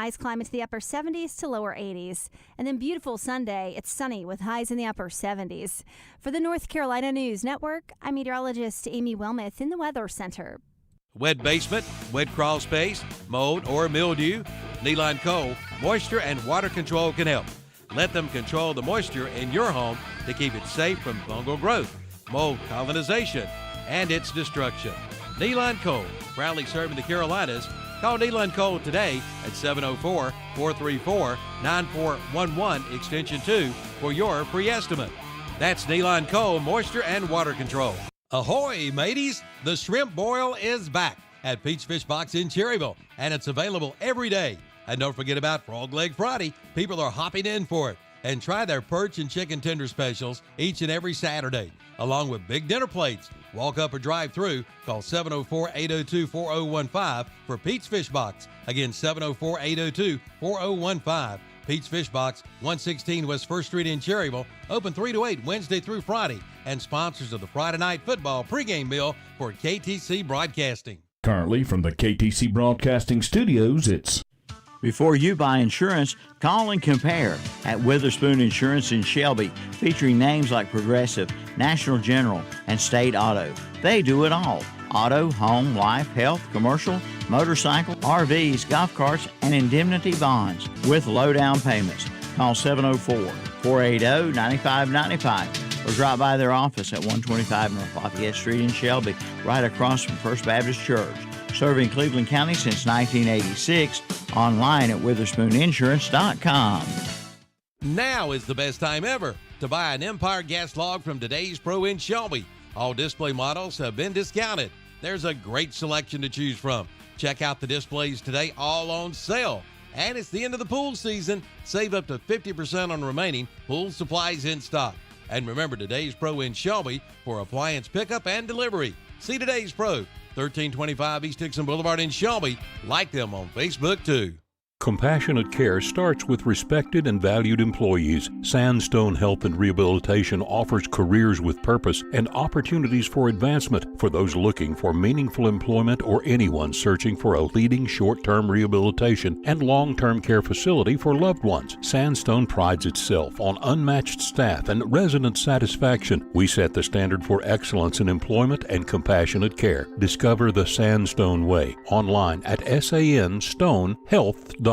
Highs climb into the upper 70s to lower 80s. And then beautiful Sunday. It's sunny with highs in the upper 70s. For the North Carolina News Network, I'm meteorologist Amy Wilmoth in the Weather Center. Wet basement, wet crawl space, mold or mildew, Kneeline Co. Moisture and water control can help. Let them control the moisture in your home to keep it safe from fungal growth, mold colonization, and its destruction. Kneeline Co. proudly serving the Carolinas. Call Kneeline Co. today at 704-434-9411 extension 2 for your free estimate. That's Kneeline Co. Moisture and Water Control. Ahoy, mateys! The shrimp boil is back at Pete's Fish Box in Cherryville, and it's available every day. And don't forget about Frog Leg Friday. People are hopping in for it. And try their perch and chicken tender specials each and every Saturday, along with big dinner plates. Walk up or drive through. Call 704-802-4015 for Pete's Fish Box. Again, 704-802-4015. Pete's Fish Box, 116 West 1st Street in Cherryville. Open 3 to 8 Wednesday through Friday. And sponsors of the Friday Night Football pregame meal for KTC Broadcasting. Currently from the KTC Broadcasting Studios, it's... Before you buy insurance, call and compare at Witherspoon Insurance in Shelby, featuring names like Progressive, National General, and State Auto. They do it all. Auto, home, life, health, commercial, motorcycle, RVs, golf carts, and indemnity bonds with low down payments. Call 704-480-9595 or drop by their office at 125 North Lafayette Street in Shelby, right across from First Baptist Church. Serving Cleveland County since 1986. Online at WitherspoonInsurance.com. Now is the best time ever to buy an Empire gas log from Today's Pro in Shelby. All display models have been discounted. There's a great selection to choose from. Check out the displays today, all on sale. And it's the end of the pool season. Save up to 50% on remaining pool supplies in stock. And remember Today's Pro in Shelby for appliance pickup and delivery. See Today's Pro, 1325 East Dixon Boulevard in Shelby. Like them on Facebook, too. Compassionate care starts with respected and valued employees. Sandstone Health and Rehabilitation offers careers with purpose and opportunities for advancement for those looking for meaningful employment or anyone searching for a leading short-term rehabilitation and long-term care facility for loved ones. Sandstone prides itself on unmatched staff and resident satisfaction. We set the standard for excellence in employment and compassionate care. Discover the Sandstone Way online at sanstonehealth.com.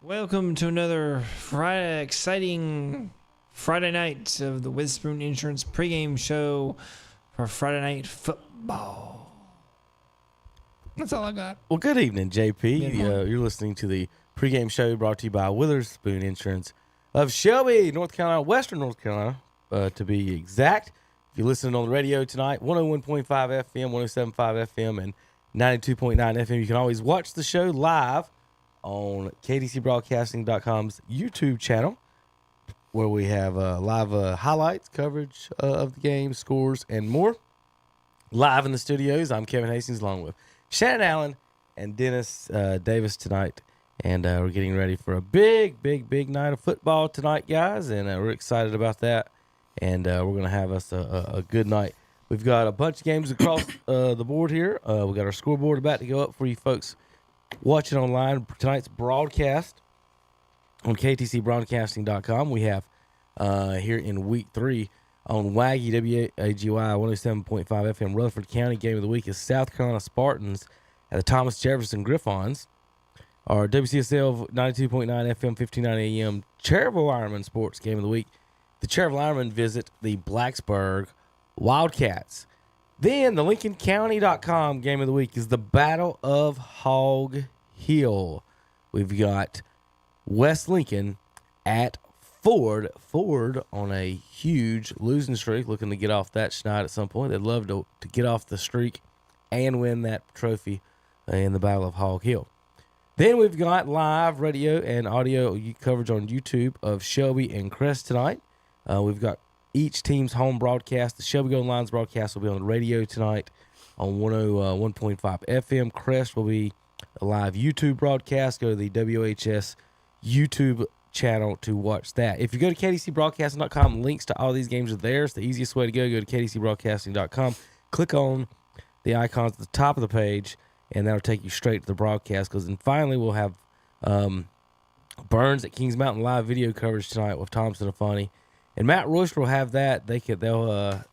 Welcome to another exciting Friday night of the Witherspoon Insurance pregame show for Friday Night Football. That's all I got. Well, good evening, JP. You're listening to the pregame show brought to you by Witherspoon Insurance of Shelby, North Carolina, Western North Carolina, to be exact. If you're listening on the radio tonight, 101.5 FM, 107.5 FM, and 92.9 FM, you can always watch the show live on KTCBroadcasting.com's YouTube channel, where we have live highlights, coverage of the game, scores, and more. Live in the studios, I'm Kevin Hastings along with Shannon Allen and Dennis Davis tonight. And we're getting ready for a big night of football tonight, guys. And we're excited about that. And we're going to have us a good night. We've got a bunch of games across the board here. We got our scoreboard about to go up for you folks watching online. Tonight's broadcast on ktcbroadcasting.com. We have here in week 3 on WAGY, WAGY 107.5 FM, Rutherford County. Game of the week is South Carolina Spartans at the Thomas Jefferson Griffons. Our WCSL 92.9 FM, 59 AM Cherville Ironman Sports Game of the week. The Cherville Ironmen visit the Blacksburg Wildcats. Then the LincolnCounty.com Game of the week is the Battle of Hog Hill. We've got West Lincoln at Ford. Ford on a huge losing streak, looking to get off that schneid at some point. They'd love to get off the streak and win that trophy in the Battle of Hog Hill. Then we've got live radio and audio coverage on YouTube of Shelby and Crest tonight. We've got each team's home broadcast. The Shelby Golden Lions broadcast will be on the radio tonight on 101.5 FM. Crest will be a live YouTube broadcast. Go to the WHS YouTube channel to watch that. If you go to ktcbroadcasting.com, links to all these games are there. It's the easiest way to go. Go to ktcbroadcasting.com. Click on the icons at the top of the page, and that'll take you straight to the broadcast. And finally, we'll have Burns at Kings Mountain live video coverage tonight with Thompson and Funny. And Matt Royster will have that. They'll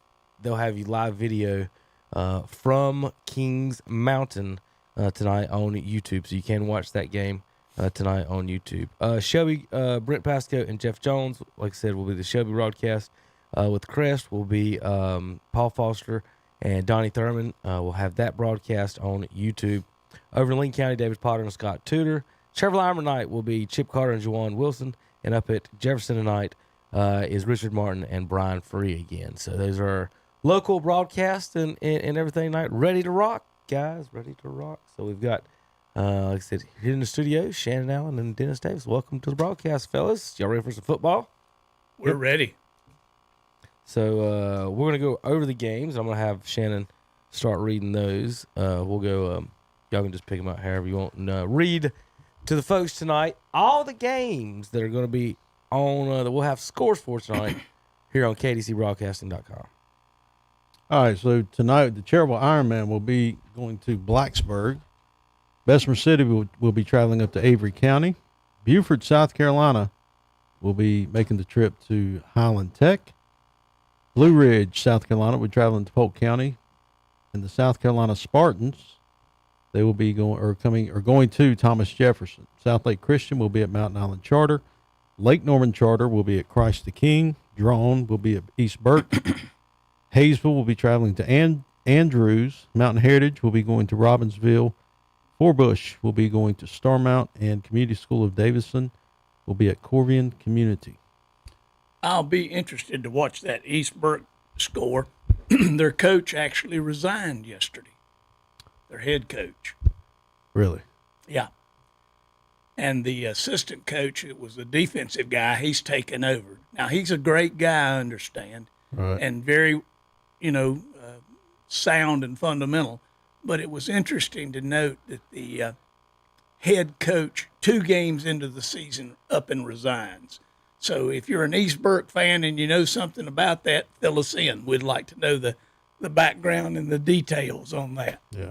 have you live video from Kings Mountain tonight on YouTube, so you can watch that game tonight on YouTube. Shelby, Brent Pascoe, and Jeff Jones, like I said, will be the Shelby broadcast. With Crest will be Paul Foster and Donnie Thurman. Will have that broadcast on YouTube. Over in Lincoln County, David Potter and Scott Tudor. Chevrolet Ironman night will be Chip Carter and Juwan Wilson. And up at Jefferson tonight is Richard Martin and Brian Free again. So those are local broadcasts and everything tonight. Ready to rock, guys. Ready to rock. So we've got, like I said, here in the studio, Shannon Allen and Dennis Davis. Welcome to the broadcast, fellas. Y'all ready for some football? We're ready. So we're going to go over the games. I'm going to have Shannon start reading those. We'll go, y'all can just pick them out however you want. And read to the folks tonight all the games that are going to be on, that we'll have scores for tonight here on ktcbroadcasting.com. All right, so tonight the Cherville Ironman will be going to Blacksburg. Bessemer City will be traveling up to Avery County. Beaufort, South Carolina will be making the trip to Highland Tech. Blue Ridge, South Carolina, will be traveling to Polk County. And the South Carolina Spartans, they will be going to Thomas Jefferson. South Lake Christian will be at Mountain Island Charter. Lake Norman Charter will be at Christ the King. Drawn will be at East Burke. Hayesville will be traveling to Andrews. Mountain Heritage will be going to Robbinsville. Forbush will be going to Starmount. And Community School of Davison will be at Corvian Community. I'll be interested to watch that East Burke score. Their coach actually resigned yesterday. Their head coach. Really? Yeah. And the assistant coach, it was a defensive guy, he's taken over. Now, he's a great guy, I understand, Right. and very, sound and fundamental. But it was interesting to note that the head coach, 2 games into the season, up and resigns. So if you're an East Burke fan and you know something about that, fill us in. We'd like to know the background and the details on that. Yeah.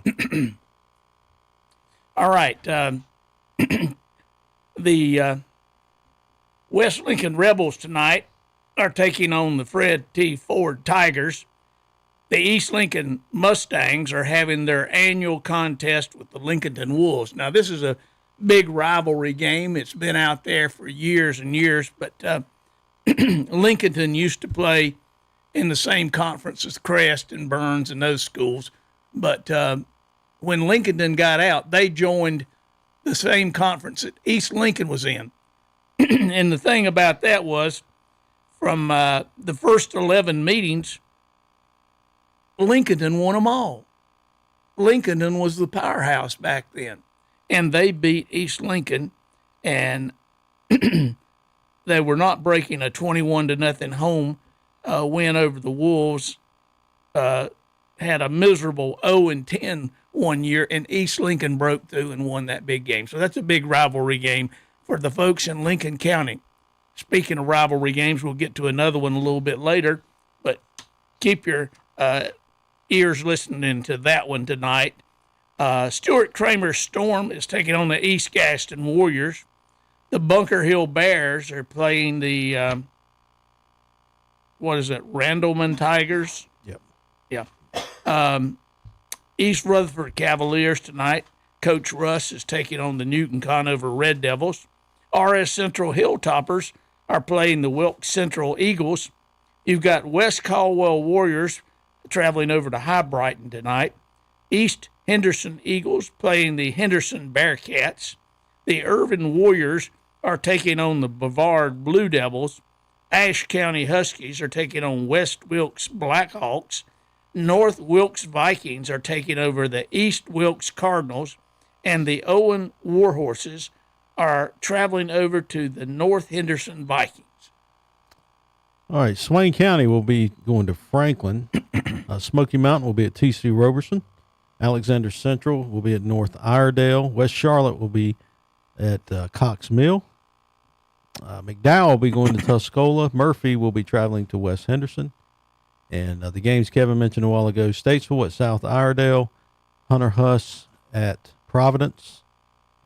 All right. The West Lincoln Rebels tonight are taking on the Fred T. Ford Tigers. The East Lincoln Mustangs are having their annual contest with the Lincolnton Wolves. Now, this is a big rivalry game. It's been out there for years and years, but Lincolnton used to play in the same conference as Crest and Burns and those schools. But when Lincolnton got out, they joined the same conference that East Lincoln was in. And the thing about that was, from the first 11 meetings, Lincolnton won them all. Lincolnton was the powerhouse back then. And they beat East Lincoln, and they were not breaking a 21-0 home win over the Wolves had a miserable 0-10 one year, and East Lincoln broke through and won that big game. So that's a big rivalry game for the folks in Lincoln County. Speaking of rivalry games, we'll get to another one a little bit later, but keep your ears listening to that one tonight. Stuart Kramer's Storm is taking on the East Gaston Warriors. The Bunker Hill Bears are playing the, Randleman Tigers? Yep. Yeah. East Rutherford Cavaliers tonight. Coach Russ is taking on the Newton Conover Red Devils. RS Central Hilltoppers are playing the Wilkes Central Eagles. You've got West Caldwell Warriors traveling over to High Brighton tonight. East Henderson Eagles playing the Henderson Bearcats. The Irvin Warriors are taking on the Brevard Blue Devils. Ashe County Huskies are taking on West Wilkes Blackhawks. North Wilkes Vikings are taking over the East Wilkes Cardinals. And the Owen Warhorses are traveling over to the North Henderson Vikings. All right, Swain County will be going to Franklin. Smoky Mountain will be at T.C. Roberson. Alexander Central will be at North Iredale. West Charlotte will be at Cox Mill. McDowell will be going to Tuscola. Murphy will be traveling to West Henderson. And the games Kevin mentioned a while ago, Statesville at South Iredale. Hunter Huss at Providence.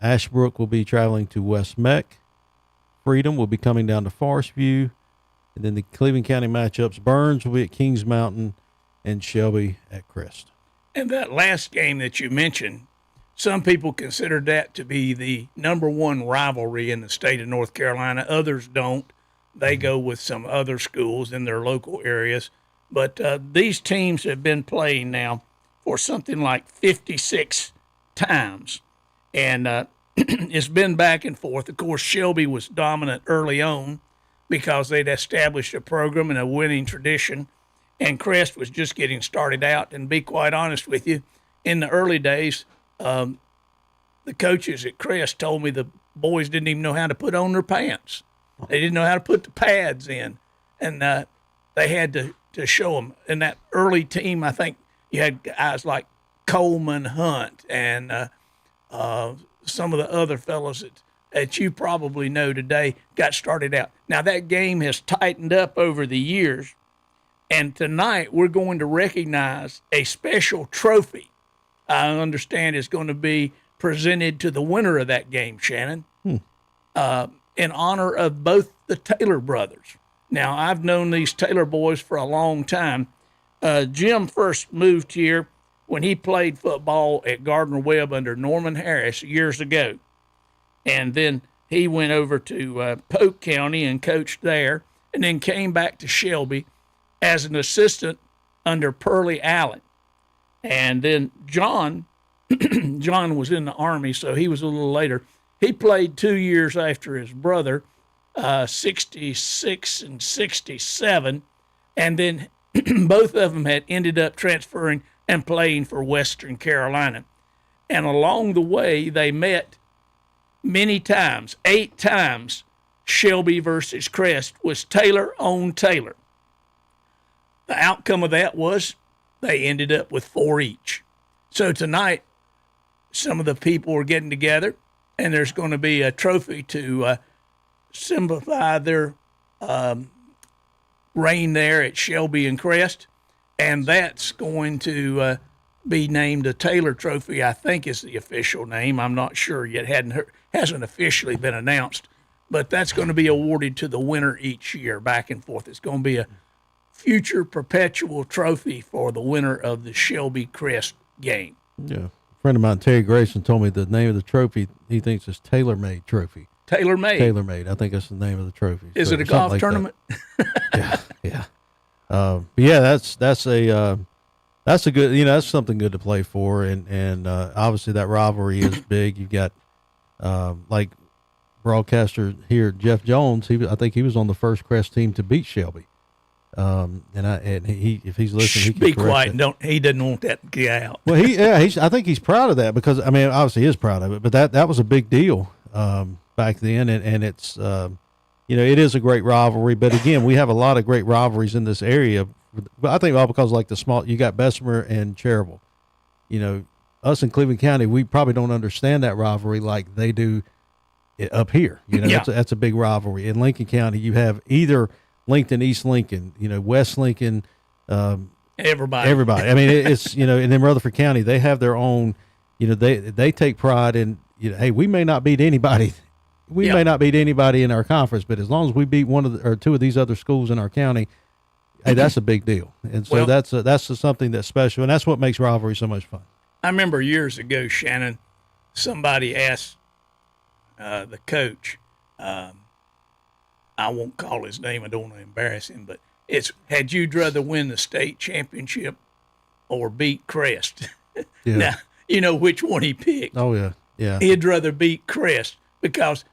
Ashbrook will be traveling to West Meck. Freedom will be coming down to Forest View. And then the Cleveland County matchups, Burns will be at Kings Mountain and Shelby at Crest. And that last game that you mentioned, some people consider that to be the number one rivalry in the state of North Carolina. Others don't. They go with some other schools in their local areas. But these teams have been playing now for something like 56 times. And it's been back and forth. Of course, Shelby was dominant early on because they'd established a program and a winning tradition. And Crest was just getting started out. And to be quite honest with you, in the early days, the coaches at Crest told me the boys didn't even know how to put on their pants. They didn't know how to put the pads in. And they had to show them. In that early team, I think you had guys like Coleman Hunt and some of the other fellows that you probably know today got started out. Now, that game has tightened up over the years. And tonight we're going to recognize a special trophy I understand is going to be presented to the winner of that game, Shannon, in honor of both the Taylor brothers. Now, I've known these Taylor boys for a long time. Jim first moved here when he played football at Gardner Webb under Norman Harris years ago. And then he went over to Polk County and coached there, and then came back to Shelby as an assistant under Pearlie Allen. And then John was in the Army, so he was a little later. He played 2 years after his brother, 66 and 67, and then both of them had ended up transferring and playing for Western Carolina. And along the way, they met many times, 8 times. Shelby versus Crest was Taylor on Taylor. The outcome of that was they ended up with 4 each. So tonight, some of the people are getting together, and there's going to be a trophy to symbolize their reign there at Shelby and Crest, and that's going to be named a Taylor Trophy, I think is the official name. I'm not sure yet. Hasn't officially been announced, but that's going to be awarded to the winner each year, back and forth. It's going to be a future perpetual trophy for the winner of the Shelby Crest game. Yeah. A friend of mine, Terry Grayson, told me the name of the trophy he thinks is Tailor-Made Trophy. Tailor-Made? Tailor-Made. I think that's the name of the trophy. Is it a golf tournament? Yeah. But yeah, that's a good, that's something good to play for. And obviously that rivalry is big. You've got, like broadcaster here, Jeff Jones, I think he was on the first Crest team to beat Shelby. And he, if he's listening, he can be quiet. He doesn't want that to get out. Well, I think he's proud of that because, I mean, obviously he is proud of it, but that was a big deal, back then. And it's, it is a great rivalry, but again, we have a lot of great rivalries in this area But I think all because like the small, you got Bessemer and Cherryville. You know, us in Cleveland County, we probably don't understand that rivalry like they do up here. You know, that's a big rivalry. In Lincoln County, you have either Lincoln, East Lincoln, you know, West Lincoln, everybody. I mean, it's, you know, and then Rutherford County, they have their own, you know, they take pride in, you know, hey, we may not beat anybody. We may not beat anybody in our conference, but as long as we beat one of or two of these other schools in our county, hey, that's a big deal. And so that's something that's special, and that's what makes rivalry so much fun. I remember years ago, Shannon, somebody asked the coach, I won't call his name, I don't want to embarrass him, but it's, had you rather win the state championship or beat Crest? Yeah. Now, you know which one he picked. Oh, yeah. Yeah. He'd rather beat Crest because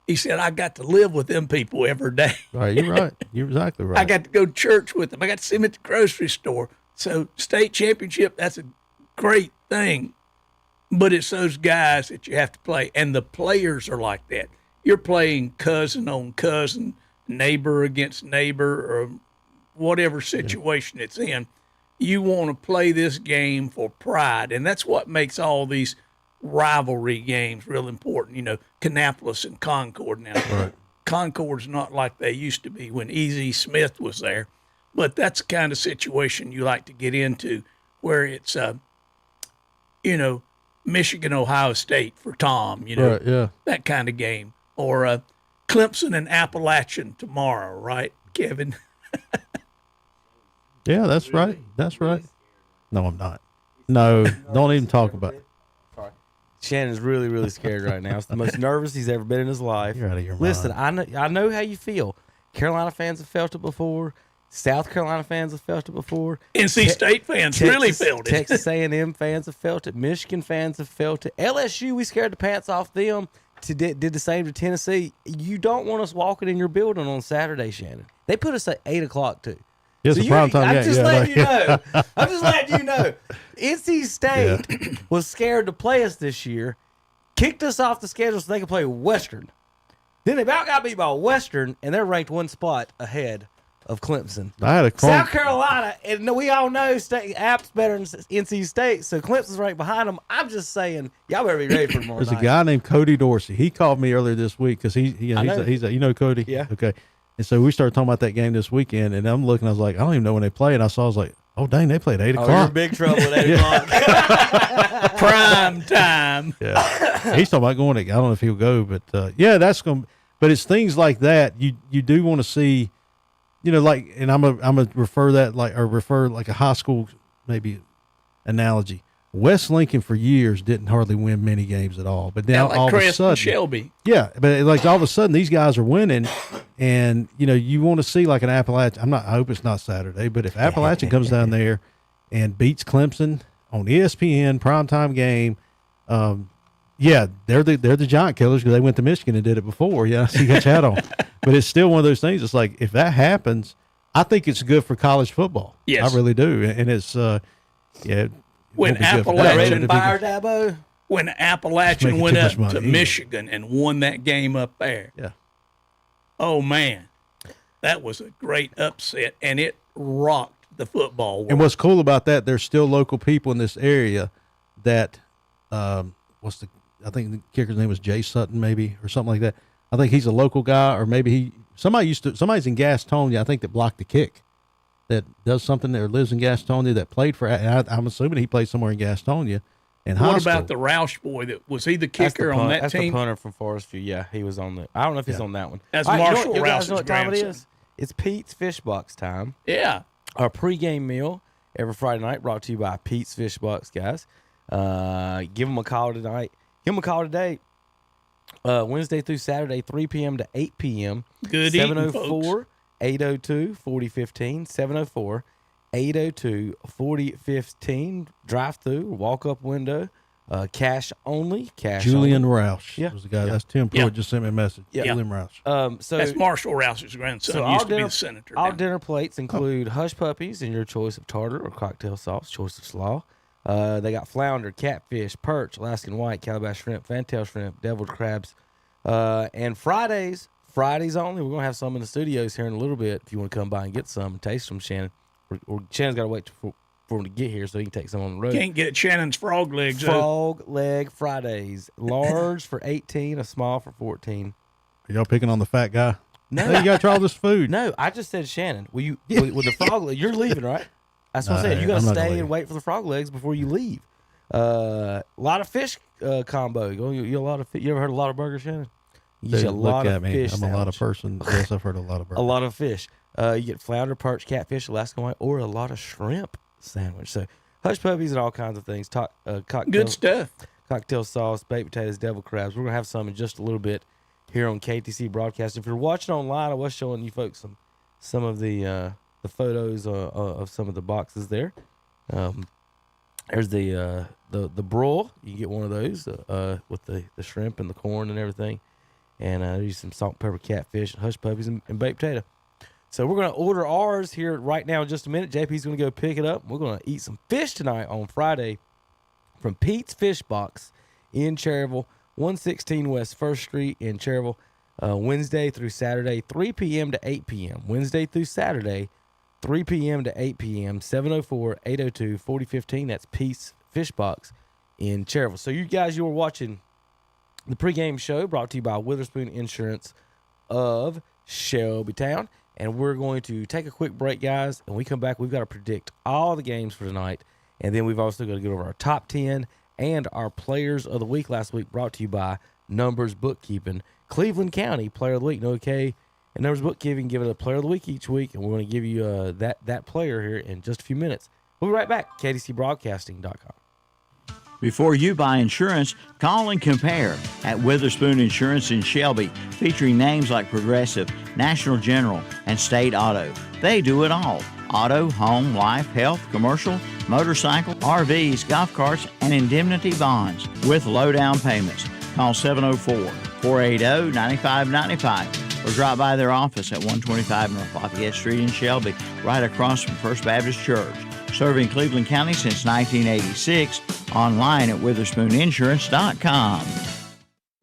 he said, I got to live with them people every day. Right, you're right. You're exactly right. I got to go to church with them. I got to see them at the grocery store. So state championship, that's a great thing. But it's those guys that you have to play. And the players are like that. You're playing cousin on cousin, neighbor against neighbor, or whatever situation it's in. You want to play this game for pride. And that's what makes all these rivalry games real important. You know, Kannapolis and Concord now. Right. Concord's not like they used to be when E.Z. Smith was there. But that's the kind of situation you like to get into where it's, you know, Michigan, Ohio State for Tom, you know, Right, yeah. that kind of game. Or Clemson and Appalachian tomorrow, right, Kevin? Yeah, that's right. That's right. No, I'm not. No, don't even talk about it. Shannon's really, really scared right now. It's the most nervous he's ever been in his life. You're out of your Listen, mind. I know how you feel. Carolina fans have felt it before. South Carolina fans have felt it before. NC State fans really felt it. Texas A&M fans have felt it. Michigan fans have felt it. LSU, we scared the pants off them. Did the same to Tennessee. You don't want us walking in your building on Saturday, Shannon. They put us at 8 o'clock too. It's a prime time. I'm just letting you know. I'm just letting you know. NC State was scared to play us this year, kicked us off the schedule so they could play Western. Then they about got beat by Western, and they're ranked one spot ahead of Clemson. I had a South Carolina, and we all know App's better than NC State, so Clemson's right behind them. I'm just saying, y'all better be ready for tomorrow There's night. a guy named Cody Dorsey. He called me earlier this week because he's you know Cody? Yeah. Okay. And so we started talking about that game this weekend, and I'm looking, I was like, I don't even know when they play, and I was like, oh, dang, they played 8 o'clock. Oh, you're in big trouble at 8 o'clock. Prime time. Yeah. He's talking about going. I don't know if he'll go, but yeah, that's going. But it's things like that you do want to see, you know, like, and I'm a refer like a high school maybe analogy. West Lincoln for years didn't hardly win many games at all, but now like all Crest of a sudden, and Shelby. yeah, but like all of a sudden these guys are winning, and you know you want to see like an Appalachian. I hope it's not Saturday, but if Appalachian comes down there and beats Clemson on ESPN primetime game, yeah, they're the giant killers because they went to Michigan and did it before. Yeah, so you got your hat on, but it's still one of those things. It's like if that happens, I think it's good for college football. Yes, I really do, and it's yeah. When Appalachian went up to Michigan and won that game up there. Yeah. Oh man, that was a great upset, and it rocked the football world. And what's cool about that, there's still local people in this area that, I think the kicker's name was Jay Sutton, maybe, or something like that. I think he's a local guy, or maybe somebody's in Gastonia, I think, that blocked the kick, that does something there, lives in Gastonia, that played for, I'm assuming he played somewhere in Gastonia in high What school. about the Roush boy? Was he the kicker on that that's team? the punter from Forest View. Yeah, he was on the. I don't know if he's on that one. That's All right, Marshall you guys know Roush's what time it grandson. is? It's Pete's Fish Box time. Yeah. Our pregame meal every Friday night brought to you by Pete's Fish Box, guys. Give them a call tonight. Give them a call today. Wednesday through Saturday, 3 p.m. to 8 p.m. Good eating, folks. 704-802-4015. 704-802-4015. Drive-through, walk-up window, cash only. Julian Roush. Yeah. Was the guy. That's Tim Pruitt just sent me a message. Yeah. Julian Roush. So That's Marshall Roush's grandson. So Used to be the senator. Our now. dinner plates include hush puppies and your choice of tartar or cocktail sauce, choice of slaw. They got flounder, catfish, perch, Alaskan white, calabash shrimp, fantail shrimp, deviled crabs. And Fridays only. We're going to have some in the studios here in a little bit. If you want to come by and get some and taste them, Shannon, or Shannon's got to wait for him to get here so he can take some on the road. Can't get Shannon's frog legs. Frog leg Fridays. Large for 18, a small for 14. Are y'all picking on the fat guy? No. Hey, you got to try all this food. No, I just said Shannon. With the frog leg, you're leaving, right? That's what I said. You got to stay and wait for the frog legs before you leave. A lot of fish combo. You ever heard a lot of burger, Shannon? You get a lot of fish. I'm a lot of person. Yes, I've heard a lot of burger. A lot of fish. You get flounder, perch, catfish, Alaska white, or a lot of shrimp sandwich. So hush puppies and all kinds of things. Cocktail, good stuff. Cocktail sauce, baked potatoes, devil crabs. We're gonna have some in just a little bit here on KTC Broadcast. If you're watching online, I was showing you folks some of the photos of some of the boxes there. There's the broil. You can get one of those with the shrimp and the corn and everything. And there's some salt and pepper catfish, hush puppies, and baked potato. So we're going to order ours here right now in just a minute. JP's going to go pick it up. We're going to eat some fish tonight on Friday from Pete's Fish Box in Cherryville, 116 West 1st Street in Cherryville, Wednesday through Saturday, 3 p.m. to 8 p.m. Wednesday through Saturday, 3 p.m. to 8 p.m., 704-802-4015. That's Pete's Fish Box in Cherryville. So you guys, you were watching the pregame show brought to you by Witherspoon Insurance of Shelbytown. And we're going to take a quick break, guys. And we come back, we've got to predict all the games for tonight. And then we've also got to go over our top 10 and our players of the week last week, brought to you by Numbers Bookkeeping. Cleveland County Player of the Week, no okay. And Numbers Bookkeeping give it a Player of the Week each week. And we're going to give you that player here in just a few minutes. We'll be right back. KTCBroadcasting.com. Before you buy insurance, call and compare at Witherspoon Insurance in Shelby, featuring names like Progressive, National General, and State Auto. They do it all. Auto, home, life, health, commercial, motorcycle, RVs, golf carts, and indemnity bonds with low down payments. Call 704-480-9595 or drop by their office at 125 North Lafayette Street in Shelby, right across from First Baptist Church. Serving Cleveland County since 1986. Online at WitherspoonInsurance.com.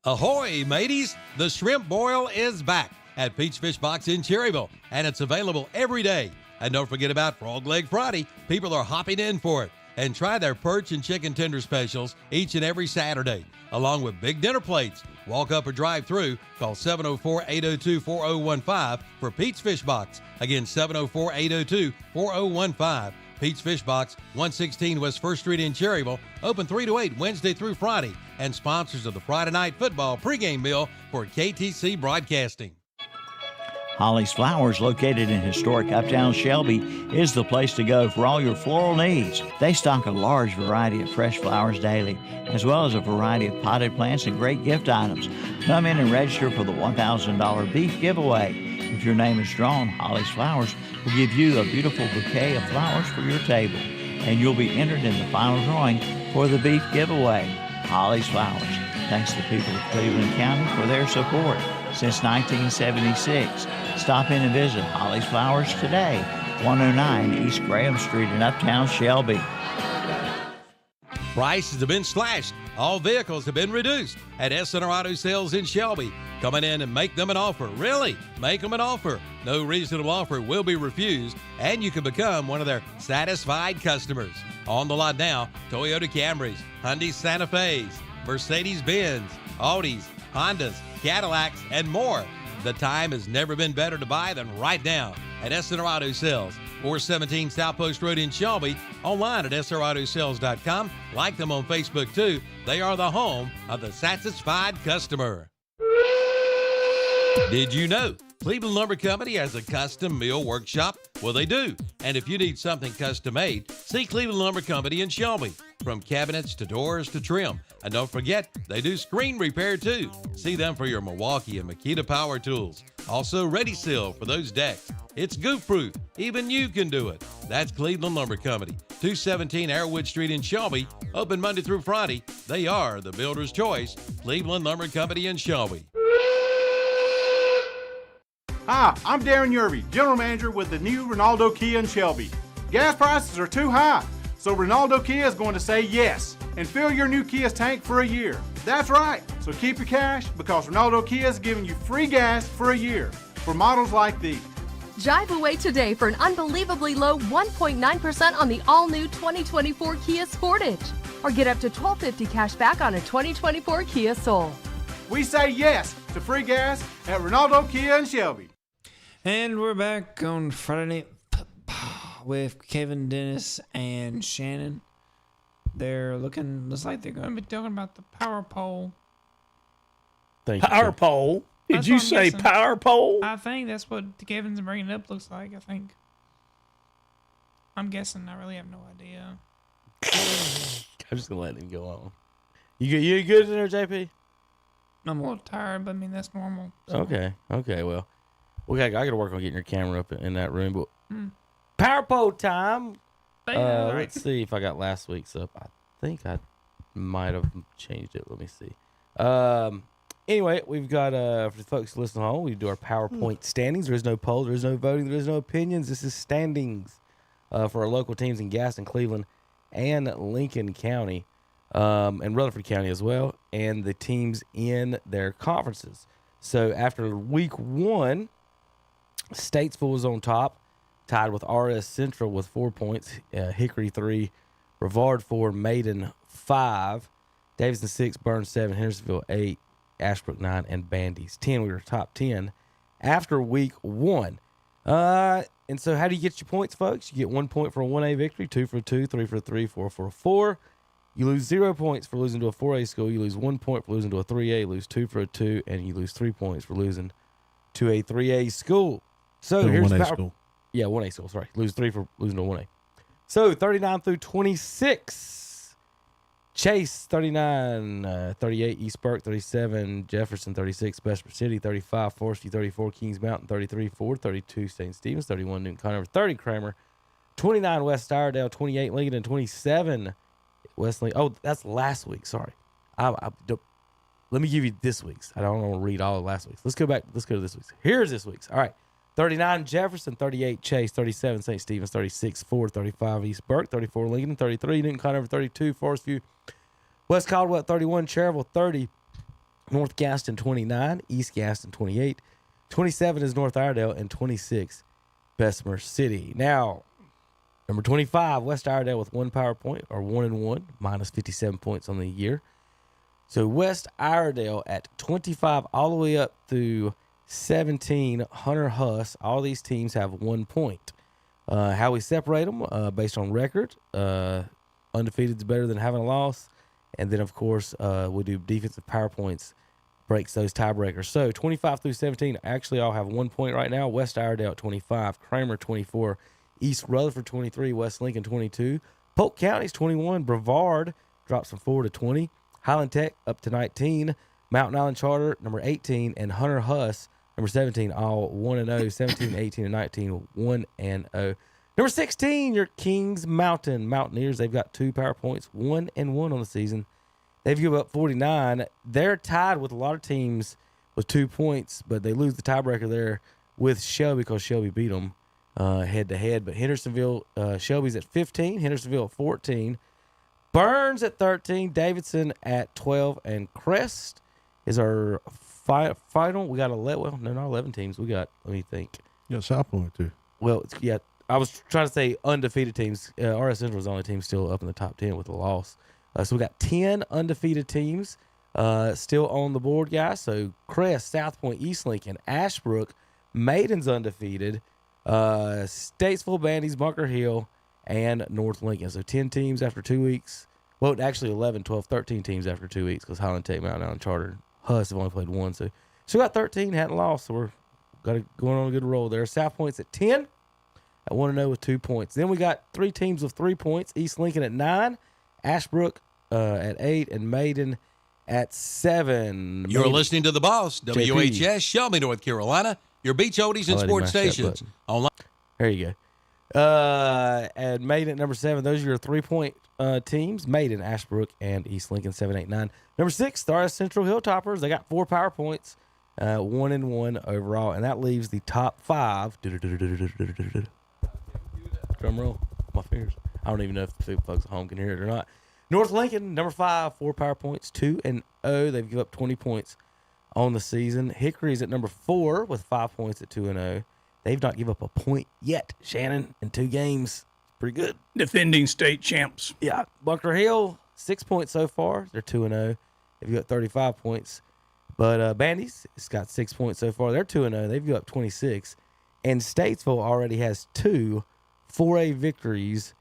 Ahoy, mateys! The shrimp boil is back at Pete's Fish Box in Cherryville, and it's available every day. And don't forget about Frog Leg Friday. People are hopping in for it. And try their perch and chicken tender specials each and every Saturday, along with big dinner plates. Walk up or drive through. Call 704-802-4015 for Pete's Fish Box. Again, 704-802-4015. Pete's Fish Box, 116 West 1st Street in Cherryville. Open 3 to 8 Wednesday through Friday. And sponsors of the Friday Night Football pregame meal for KTC Broadcasting. Holly's Flowers, located in historic uptown Shelby, is the place to go for all your floral needs. They stock a large variety of fresh flowers daily, as well as a variety of potted plants and great gift items. Come in and register for the $1,000 beef giveaway. If your name is drawn, Holly's Flowers will give you a beautiful bouquet of flowers for your table, and you'll be entered in the final drawing for the beef giveaway. Holly's Flowers. Thanks to the people of Cleveland County for their support since 1976. Stop in and visit Holly's Flowers today, 109 East Graham Street in Uptown Shelby. Prices have been slashed. All vehicles have been reduced at Snado Sales in Shelby. Come in and make them an offer. Really, make them an offer. No reasonable offer will be refused, and you can become one of their satisfied customers. On the lot now, Toyota Camrys, Hyundai Santa Fe's, Mercedes-Benz, Audis, Hondas, Cadillacs, and more. The time has never been better to buy than right now at Snado Sales, 417 South Post Road in Shelby. Online at SRAutosales.com. Like them on Facebook too. They are the home of the satisfied customer. Did you know Cleveland Lumber Company has a custom mill workshop? Well, they do. And if you need something custom made, see Cleveland Lumber Company in Shelby. From cabinets to doors to trim. And don't forget, they do screen repair too. See them for your Milwaukee and Makita power tools. Also Ready Seal for those decks. It's goof proof. Even you can do it. That's Cleveland Lumber Company, 217 Airwood Street in Shelby. Open Monday through Friday. They are the builder's choice. Cleveland Lumber Company in Shelby. Hi, I'm Darren Yerby, General Manager with the new Ronaldo Kia in Shelby. Gas prices are too high, so Ronaldo Kia is going to say yes and fill your new Kia's tank for a year. That's right, so keep your cash because Ronaldo Kia is giving you free gas for a year for models like these. Drive away today for an unbelievably low 1.9% on the all-new 2024 Kia Sportage. Or get up to $1,250 cash back on a 2024 Kia Soul. We say yes to free gas at Ronaldo Kia in Shelby. And we're back on Friday Night Football with Kevin, Dennis, and Shannon. Looks like they're going to be talking about the power pole. Power pole? Did you say power pole? I think that's what Kevin's bringing up looks like, I think. I'm guessing. I really have no idea. I'm just going to let him go on. You good in there, JP? I'm a little tired, but I mean, that's normal. So. Okay. Well, I got to work on getting your camera up in that room. But power pole time. Let's see if I got last week's up. I think I might have changed it. Let me see. Anyway, we've got, for the folks listening home, we do our PowerPoint standings. There is no poll. There is no voting. There is no opinions. This is standings for our local teams in Gaston, Cleveland, and Lincoln County, and Rutherford County as well, and the teams in their conferences. So after week 1, Statesville was on top, tied with RS Central with 4 points, Hickory 3, Brevard 4, Maiden 5, Davidson 6, Burns 7, Hendersonville 8, Ashbrook 9, and Bandy's 10. We were top 10 after week 1. And so how do you get your points, folks? You get 1 point for a 1A victory, 2 for a 2, 3 for a 3, 4 for a 4. You lose 0 points for losing to a 4A school. You lose 1 point for losing to a 3A. You lose 2 for a 2, and you lose 3 points for losing to a 3A school. So here's 1A school. Yeah, 1A school. Sorry. Lose 3 for losing to a 1A. So 39 through 26. Chase 39, 38, East Burke 37, Jefferson 36, Bessemer City 35, Forest View 34, Kings Mountain 33, Ford 32, St. Stevens 31, Newton Conover 30, Kramer 29, West Iredale 28, Lincoln and 27, Wesley. Oh, that's last week. Sorry. Let me give you this week's. I don't want to read all of last week's. Let's go back. Let's go to this week's. Here's this week's. All right. 39, Jefferson 38, Chase 37, St. Stevens 36, Ford 35, East Burke 34, Lincoln 33, Newton Conover 32, Forest View, West Caldwell 31, Cherville 30, North Gaston 29, East Gaston 28, 27 is North Iredale, and 26 Bessemer City. Now, number 25, West Iredale with 1 power point, or 1-1, minus 57 points on the year. So West Iredale at 25 all the way up through 17, Hunter Huss. All these teams have 1 point. How we separate them based on record. Undefeated is better than having a loss. And then, of course, we do defensive power points, breaks those tiebreakers. So 25 through 17 actually all have 1 point right now. West Iredale at 25, Kramer 24, East Rutherford 23, West Lincoln 22, Polk County's 21, Brevard drops from 4 to 20, Highland Tech up to 19, Mountain Island Charter number 18, and Hunter Huss number 17, all 1-0, 17, 18, and 19, 1-0. Number 16, your Kings Mountain Mountaineers. They've got 2 power points, 1-1 on the season. They've given up 49. They're tied with a lot of teams with 2 points, but they lose the tiebreaker there with Shelby because Shelby beat them head-to-head. But Hendersonville, Shelby's at 15, Hendersonville at 14, Burns at 13, Davidson at 12, and Crest is our final. We got 11. Well, no, not 11 teams. We got, let me think. Yeah, South Point, too. Well, yeah. I was trying to say undefeated teams. RS Central is the only team still up in the top 10 with a loss. So we got 10 undefeated teams still on the board, guys. So Crest, South Point, East Lincoln, Ashbrook, Maiden's undefeated, Statesville, Bandy's, Bunker Hill, and North Lincoln. So 10 teams after 2 weeks. Well, actually 11, 12, 13 teams after 2 weeks because Highland Tech, Mountain Island Charter, Huss have only played 1. So we got 13, hadn't lost. So we're going on a good roll there. South Point's at 10. At 1-0 with 2 points. Then we got 3 teams with 3 points. East Lincoln at 9, Ashbrook at 8, and Maiden at 7. You're listening to The Boss, WHS, Shelby, North Carolina, your beach oldies and sports stations. Online. There you go. And Maiden at number 7. Those are your 3-point teams. Maiden, Ashbrook, and East Lincoln, 7, 8, 9. Number 6, the RS Central Hilltoppers. They got 4 power points, 1-1 overall. And that leaves the top 5. Drum roll. My fingers. I don't even know if the folks at home can hear it or not. North Lincoln, number 5, 4 power points, 2-0. They've given up 20 points on the season. Hickory's at number 4 with 5 points at 2-0. They've not given up a point yet, Shannon, in 2 games. Pretty good. Defending state champs. Yeah. Bunker Hill, 6 points so far. They're 2-0. They've got 35 points. But Bandy's has got 6 points so far. They're 2-0. They've got 26. And Statesville already has 2 4A victories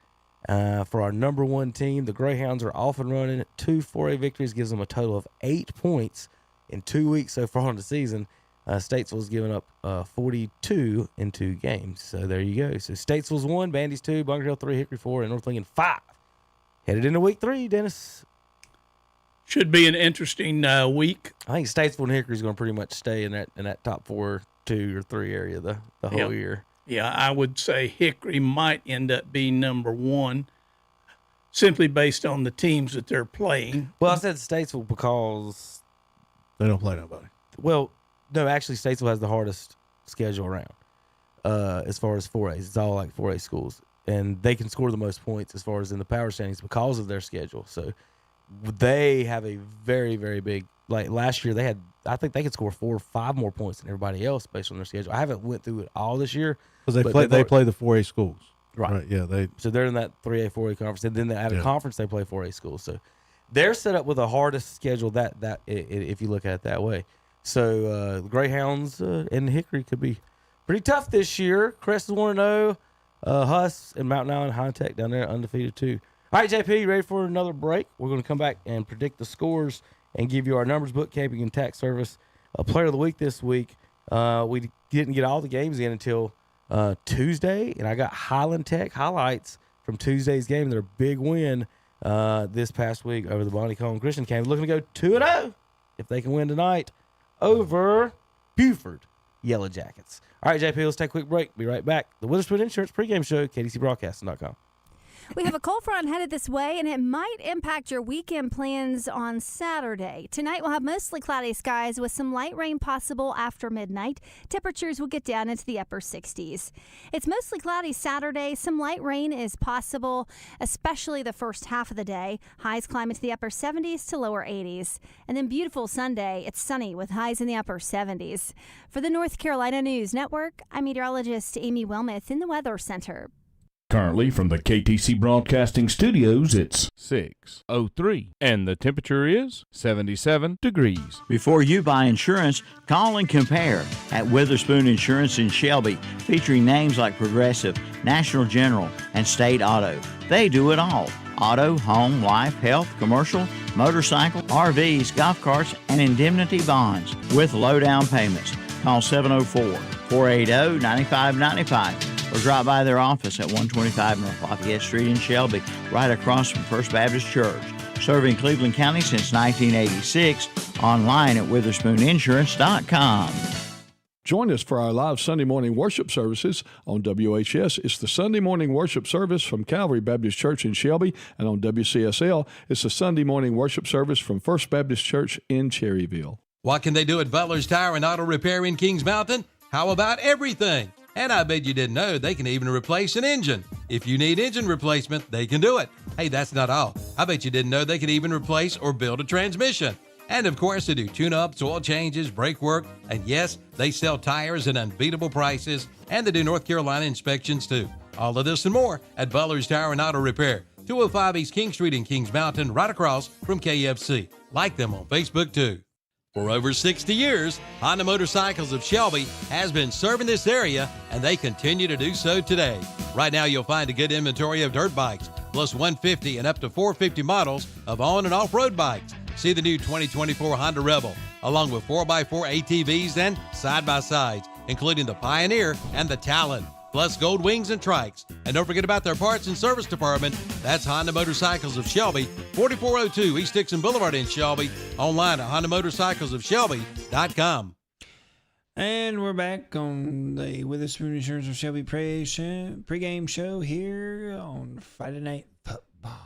for our number 1 team. The Greyhounds are off and running. 2 4A victories gives them a total of 8 points in 2 weeks so far in the season. Statesville's given up 42 in 2 games. So there you go. So Statesville's 1, Bandy's 2, Bunker Hill 3, Hickory 4, and North Lincoln 5. Headed into week 3, Dennis. Should be an interesting week. I think Statesville and Hickory's going to pretty much stay in that top 4, 2 or 3 area the whole year. Yeah, I would say Hickory might end up being number 1 simply based on the teams that they're playing. Well, I said Statesville because they don't play nobody. Well, no, actually, Statesville has the hardest schedule around as far as 4As. It's all like 4A schools. And they can score the most points as far as in the power standings because of their schedule. So they have a very, very big, like last year I think they could score 4 or 5 more points than everybody else based on their schedule. I haven't went through it all this year. Because they play the 4A schools. Right. Yeah. So they're in that 3A, 4A conference. And then at a conference, they play 4A schools. So they're set up with the hardest schedule that if you look at it that way. So the Greyhounds and Hickory could be pretty tough this year. Crest is 1-0. Huss and Mountain Island Highland Tech down there undefeated too. All right, JP, you ready for another break? We're going to come back and predict the scores and give you our numbers, bookkeeping, and tax service. Player of the week this week. We didn't get all the games in until Tuesday, and I got Highland Tech highlights from Tuesday's game. Their big win this past week over the Bonnie Cone Christian Camp. Looking to go 2-0 if they can win tonight over Buford Yellow Jackets. All right, JP, let's take a quick break. Be right back. The Witherspoon Insurance pregame show, KDCBroadcasting.com. We have a cold front headed this way, and it might impact your weekend plans on Saturday. Tonight, we'll have mostly cloudy skies with some light rain possible after midnight. Temperatures will get down into the upper 60s. It's mostly cloudy Saturday. Some light rain is possible, especially the first half of the day. Highs climb into the upper 70s to lower 80s. And then beautiful Sunday. It's sunny with highs in the upper 70s. For the North Carolina News Network, I'm meteorologist Amy Wilmoth in the Weather Center. Currently from the KTC Broadcasting Studios, it's 6:03, and the temperature is 77 degrees. Before you buy insurance, call and compare at Witherspoon Insurance in Shelby, featuring names like Progressive, National General, and State Auto. They do it all. Auto, home, life, health, commercial, motorcycle, RVs, golf carts, and indemnity bonds with low down payments. Call 704-480-9595 or drop by their office at 125 North Lafayette Street in Shelby, right across from First Baptist Church. Serving Cleveland County since 1986. Online at WitherspoonInsurance.com. Join us for our live Sunday morning worship services on WHS. It's the Sunday morning worship service from Calvary Baptist Church in Shelby, and on WCSL, it's the Sunday morning worship service from First Baptist Church in Cherryville. What can they do at Butler's Tire and Auto Repair in Kings Mountain? How about everything? And I bet you didn't know they can even replace an engine. If you need engine replacement, they can do it. Hey, that's not all. I bet you didn't know they can even replace or build a transmission. And of course, they do tune-ups, oil changes, brake work, and yes, they sell tires at unbeatable prices, and they do North Carolina inspections too. All of this and more at Butler's Tire and Auto Repair, 205 East King Street in Kings Mountain, right across from KFC. Like them on Facebook too. For over 60 years, Honda Motorcycles of Shelby has been serving this area, and they continue to do so today. Right now, you'll find a good inventory of dirt bikes, plus 150 and up to 450 models of on- and off-road bikes. See the new 2024 Honda Rebel, along with 4x4 ATVs and side-by-sides, including the Pioneer and the Talon, plus Gold Wings and Trikes. And don't forget about their parts and service department. That's Honda Motorcycles of Shelby, 4402 East Dixon Boulevard in Shelby. Online at HondaMotorcyclesOfShelby.com. And we're back on the Witherspoon Insurance of Shelby pregame show here on Friday Night Football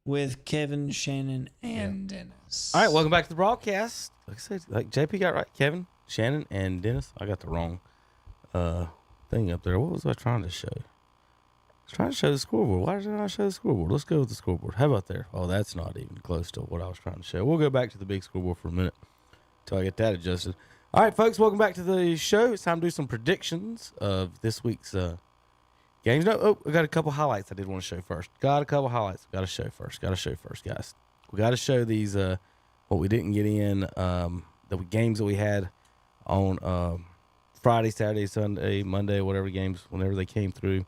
with Kevin, Shannon, and Dennis. All right, welcome back to the broadcast. Like I said, like JP got right, Kevin, Shannon, and Dennis. I got the wrong thing up there. What was I trying to show? I was trying to show the scoreboard. Why did I not show the scoreboard? Let's go with the scoreboard. How about there? Oh, that's not even close to what I was trying to show. We'll go back to the big scoreboard for a minute until I get that adjusted. All right, folks, welcome back to the show. It's time to do some predictions of this week's games. No, we got a couple highlights I did want to show first. Got a couple highlights. Got to show first, guys. We got to show these what we didn't get in, the games that we had on Friday, Saturday, Sunday, Monday, whatever games, whenever they came through.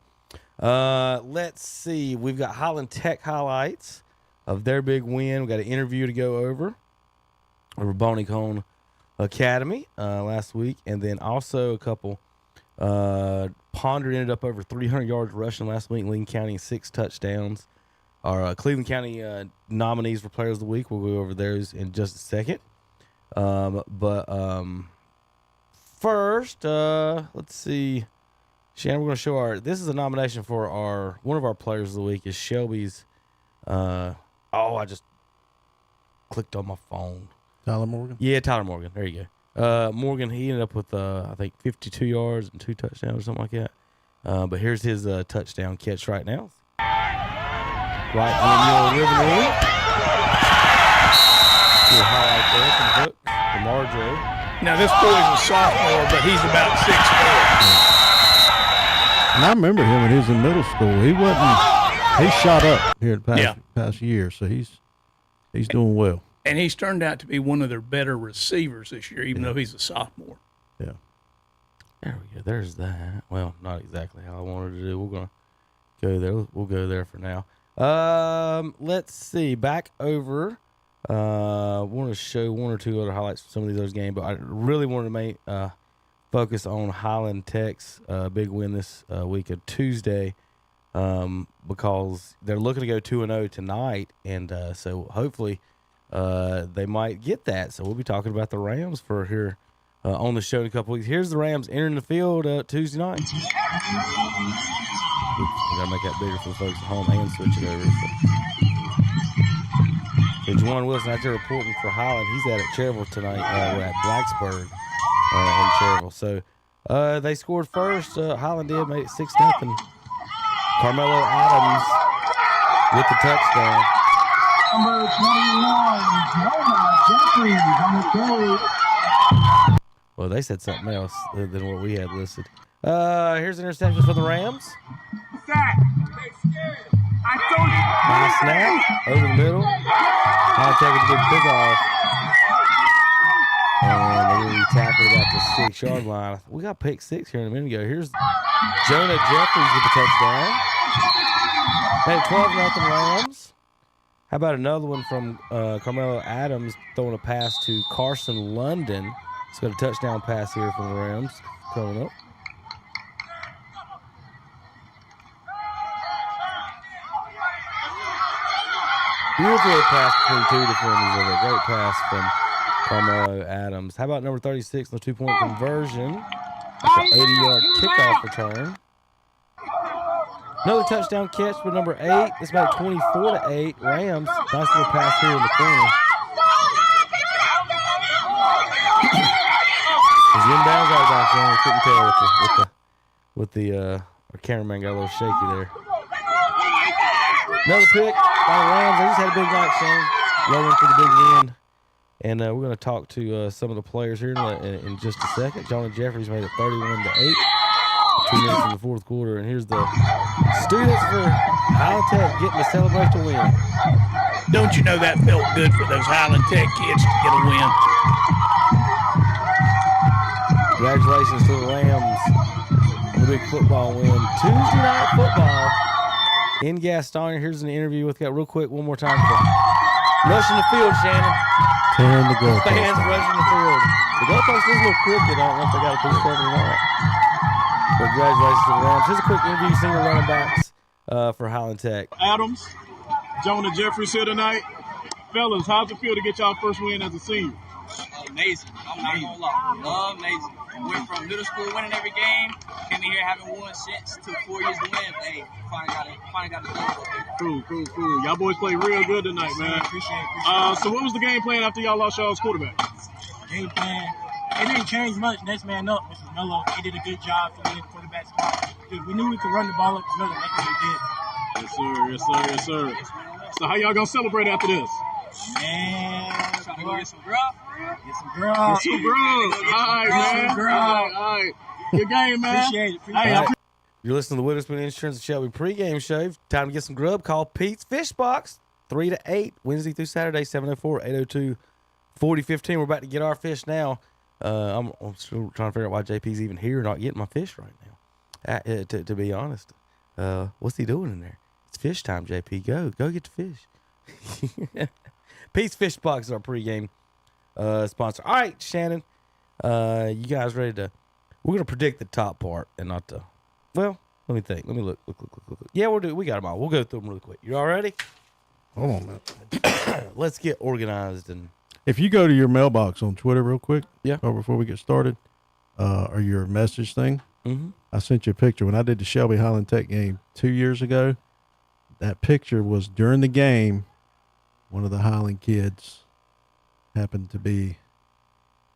Let's see. We've got Highland Tech highlights of their big win. We got an interview to go over Bonnie Cone Academy last week, and then also a couple. Ponder ended up over 300 yards rushing last week. Lincoln County 6 touchdowns. Our Cleveland County nominees for Players of the Week. We'll go over those in just a second. First, let's see. Shannon, we're going to show this is a nomination for one of our Players of the Week is Shelby's. I just clicked on my phone. Tyler Morgan? Yeah, Tyler Morgan. There you go. Morgan, he ended up with, I think, 52 yards and 2 touchdowns or something like that. But here's his touchdown catch right now. Right in your Rivalry. See a highlight there from the hook from RJ. Now, this boy's a sophomore, but he's about 6'4". And I remember him when he was in middle school. He shot up here the past year, so he's doing well. And he's turned out to be one of their better receivers this year, even though he's a sophomore. Yeah. There we go. There's that. Well, not exactly how I wanted to do. We're going to go there. We'll go there for now. Let's see. Back over. I want to show one or two other highlights from some of these other games, but I really wanted to make focus on Highland Tech's big win this week of Tuesday because they're looking to go 2-0 tonight, and so hopefully they might get that. So we'll be talking about the Rams for here on the show in a couple weeks. Here's the Rams entering the field Tuesday night. Oops, I gotta make that bigger for the folks at home and switch it over. So Juwan Wilson out there reporting for Highland. He's at Cherville tonight. We're at Blacksburg in Cherville. So they scored first. Highland did, made it 6-0. Carmelo Adams with the touchdown. Number 21, Jonah Jeffries on the carry. Well, they said something else than what we had listed. Here's an interception for the Rams. Nice snap over the middle. I'll take a big pickoff. And they're going to be tackled about the 6-yard line. We got pick 6 here in a minute ago. Here's Jonah Jeffries with the touchdown. Hey, 12-0 Rams. How about another one from Carmelo Adams throwing a pass to Carson London. He's got a touchdown pass here from the Rams coming up. Beautiful pass between two defenders there. A great pass from Carmelo Adams. How about number 36, the 2-point conversion? That's an 80-yard kickoff return. Another touchdown catch for number 8. This made it 24-8. Rams. Nice little pass here in the corner. His inbounds out back there. Couldn't tell with the our cameraman got a little shaky there. Another pick by the Rams. They just had a big night, Shane. Rolling for the big win. And we're going to talk to some of the players here in just a second. Jonah Jeffries made it 31-8. 2 minutes in the fourth quarter. And here's the students for Highland Tech getting the celebration win. Don't you know that felt good for those Highland Tech kids to get a win? Congratulations to the Rams on the big football win. Tuesday night football in Gastonia. Here's an interview with got real quick one more time. Rushing the field, Shannon. 10 to go. Fans rushing the field. The goalpost is a little crooked. I don't know if they got a piece of it or not. But congratulations to the Rams. Here's a quick interview, single running backs for Highland Tech. Adams, Jonah Jeffries here tonight. Fellas, how's it feel to get y'all first win as a senior? Amazing. I'm not gonna lie. Amazing. Went from middle school winning every game, came in here having won since, took 4 years to win. Hey, finally got it. Cool. Y'all boys played real good tonight, man. Appreciate it. So what was the game plan after y'all lost y'all's quarterback? Game plan. It didn't change much. Next man up, Mr. Melo. He did a good job for the quarterback spot. We knew we could run the ball up the middle. That's what we did. Yes, sir. So how y'all gonna celebrate after this? Man, Trying to go get some grub? Get some grub. Get some grub. All right, man. All right. Good game, man. Appreciate it. All right. You're listening to the Witherspoon Insurance and Shelby pregame show. Time to get some grub. Call Pete's Fish Box 3 to 8, Wednesday through Saturday, 704-802-4015. We're about to get our fish now. I'm still trying to figure out why JP's even here, not getting my fish right now. To be honest, what's he doing in there? It's fish time, JP. Go get the fish. Pete's Fish Box is our pregame sponsor. All right, Shannon, you guys ready to? We're gonna predict the top part and not the. Well, let me think. Let me look. Yeah, we got them all. We'll go through them really quick. You all ready? Hold on, man. Let's get organized. And if you go to your mailbox on Twitter real quick, or before we get started, or your message thing, mm-hmm. I sent you a picture when I did the Shelby Highland Tech game 2 years ago. That picture was during the game. One of the Highland kids happened to be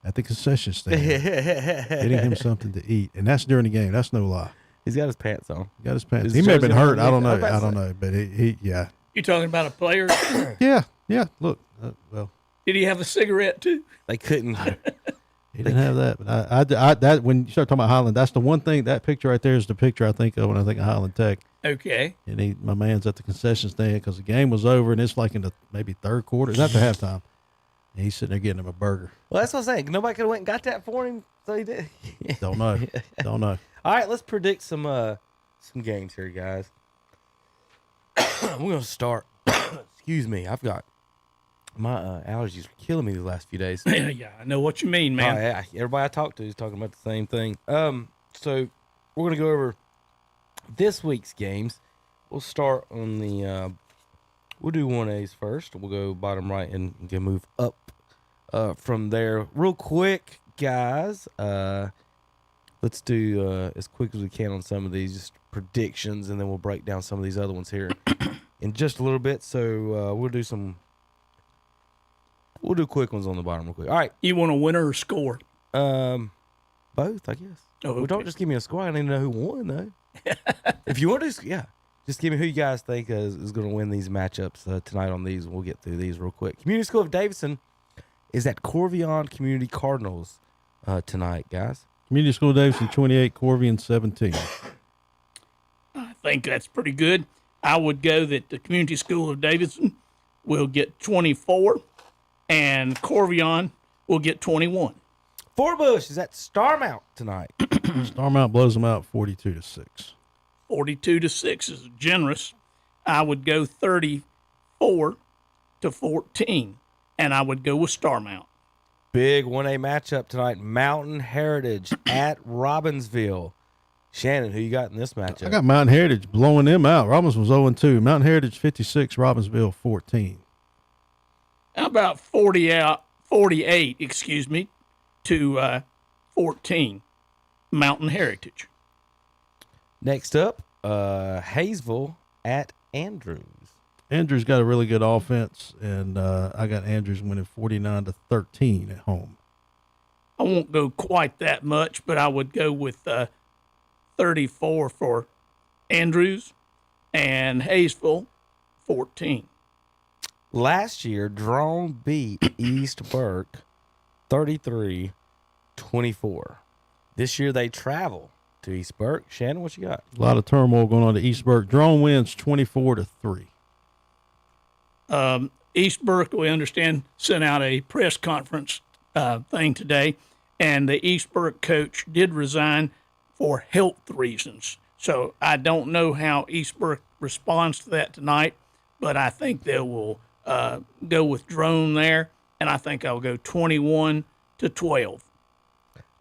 at the concession stand getting him something to eat, and that's during the game. That's no lie. He's got his pants on. He got his pants. He may have been hurt. I don't know. But he yeah. You talking about a player? Yeah. Look, well. Did he have a cigarette too? They couldn't. He didn't have that. But I that when you start talking about Highland, that's the one thing. That picture right there is the picture I think of when I think of Highland Tech. Okay. And my man's at the concession stand because the game was over and it's like in the maybe third quarter. It's after halftime. And he's sitting there getting him a burger. Well, that's what I'm saying. Nobody could have went and got that for him, so he did. Don't know. All right, let's predict some games here, guys. We're gonna start. Excuse me, I've got my allergies are killing me the last few days. Yeah, I know what you mean, man. Everybody I talk to is talking about the same thing. So we're gonna go over this week's games. We'll start on the. We'll do 1As first. We'll go bottom right and move up from there real quick, guys. Let's do as quick as we can on some of these just predictions, and then we'll break down some of these other ones here in just a little bit. So we'll do quick ones on the bottom real quick. All right. You want a winner or score? Both, I guess. Oh, okay. Well, don't just give me a score. I need to know who won, though. If you want to, just give me who you guys think is going to win these matchups tonight on these. We'll get through these real quick. Community School of Davidson is at Corvion Community Cardinals tonight, guys. Community School of Davidson 28, Corvion 17. I think that's pretty good. I would go that the Community School of Davidson will get 24, and Corvion will get 21. Fort Bush is at Starmount tonight. Starmount blows them out 42-6. 42-6 is generous. I would go 34-14, and I would go with Starmount. Big 1A matchup tonight. Mountain Heritage at Robbinsville. Shannon, who you got in this matchup? I got Mountain Heritage blowing them out. Robbinsville's 0-2. Mountain Heritage 56, Robbinsville 14. How about 48, to 14, Mountain Heritage. Next up, Hayesville at Andrews. Andrews got a really good offense, and I got Andrews winning 49-13 at home. I won't go quite that much, but I would go with 34 for Andrews and Hayesville 14. Last year, Drone beat East Burke 33-24. This year they travel to East Burke. Shannon, what you got? A lot of turmoil going on to East Burke. Drone wins 24-3. East Burke, we understand, sent out a press conference thing today, and the East Burke coach did resign for health reasons. So I don't know how East Burke responds to that tonight, but I think they will go with Drone there, and I think I'll go 21-12.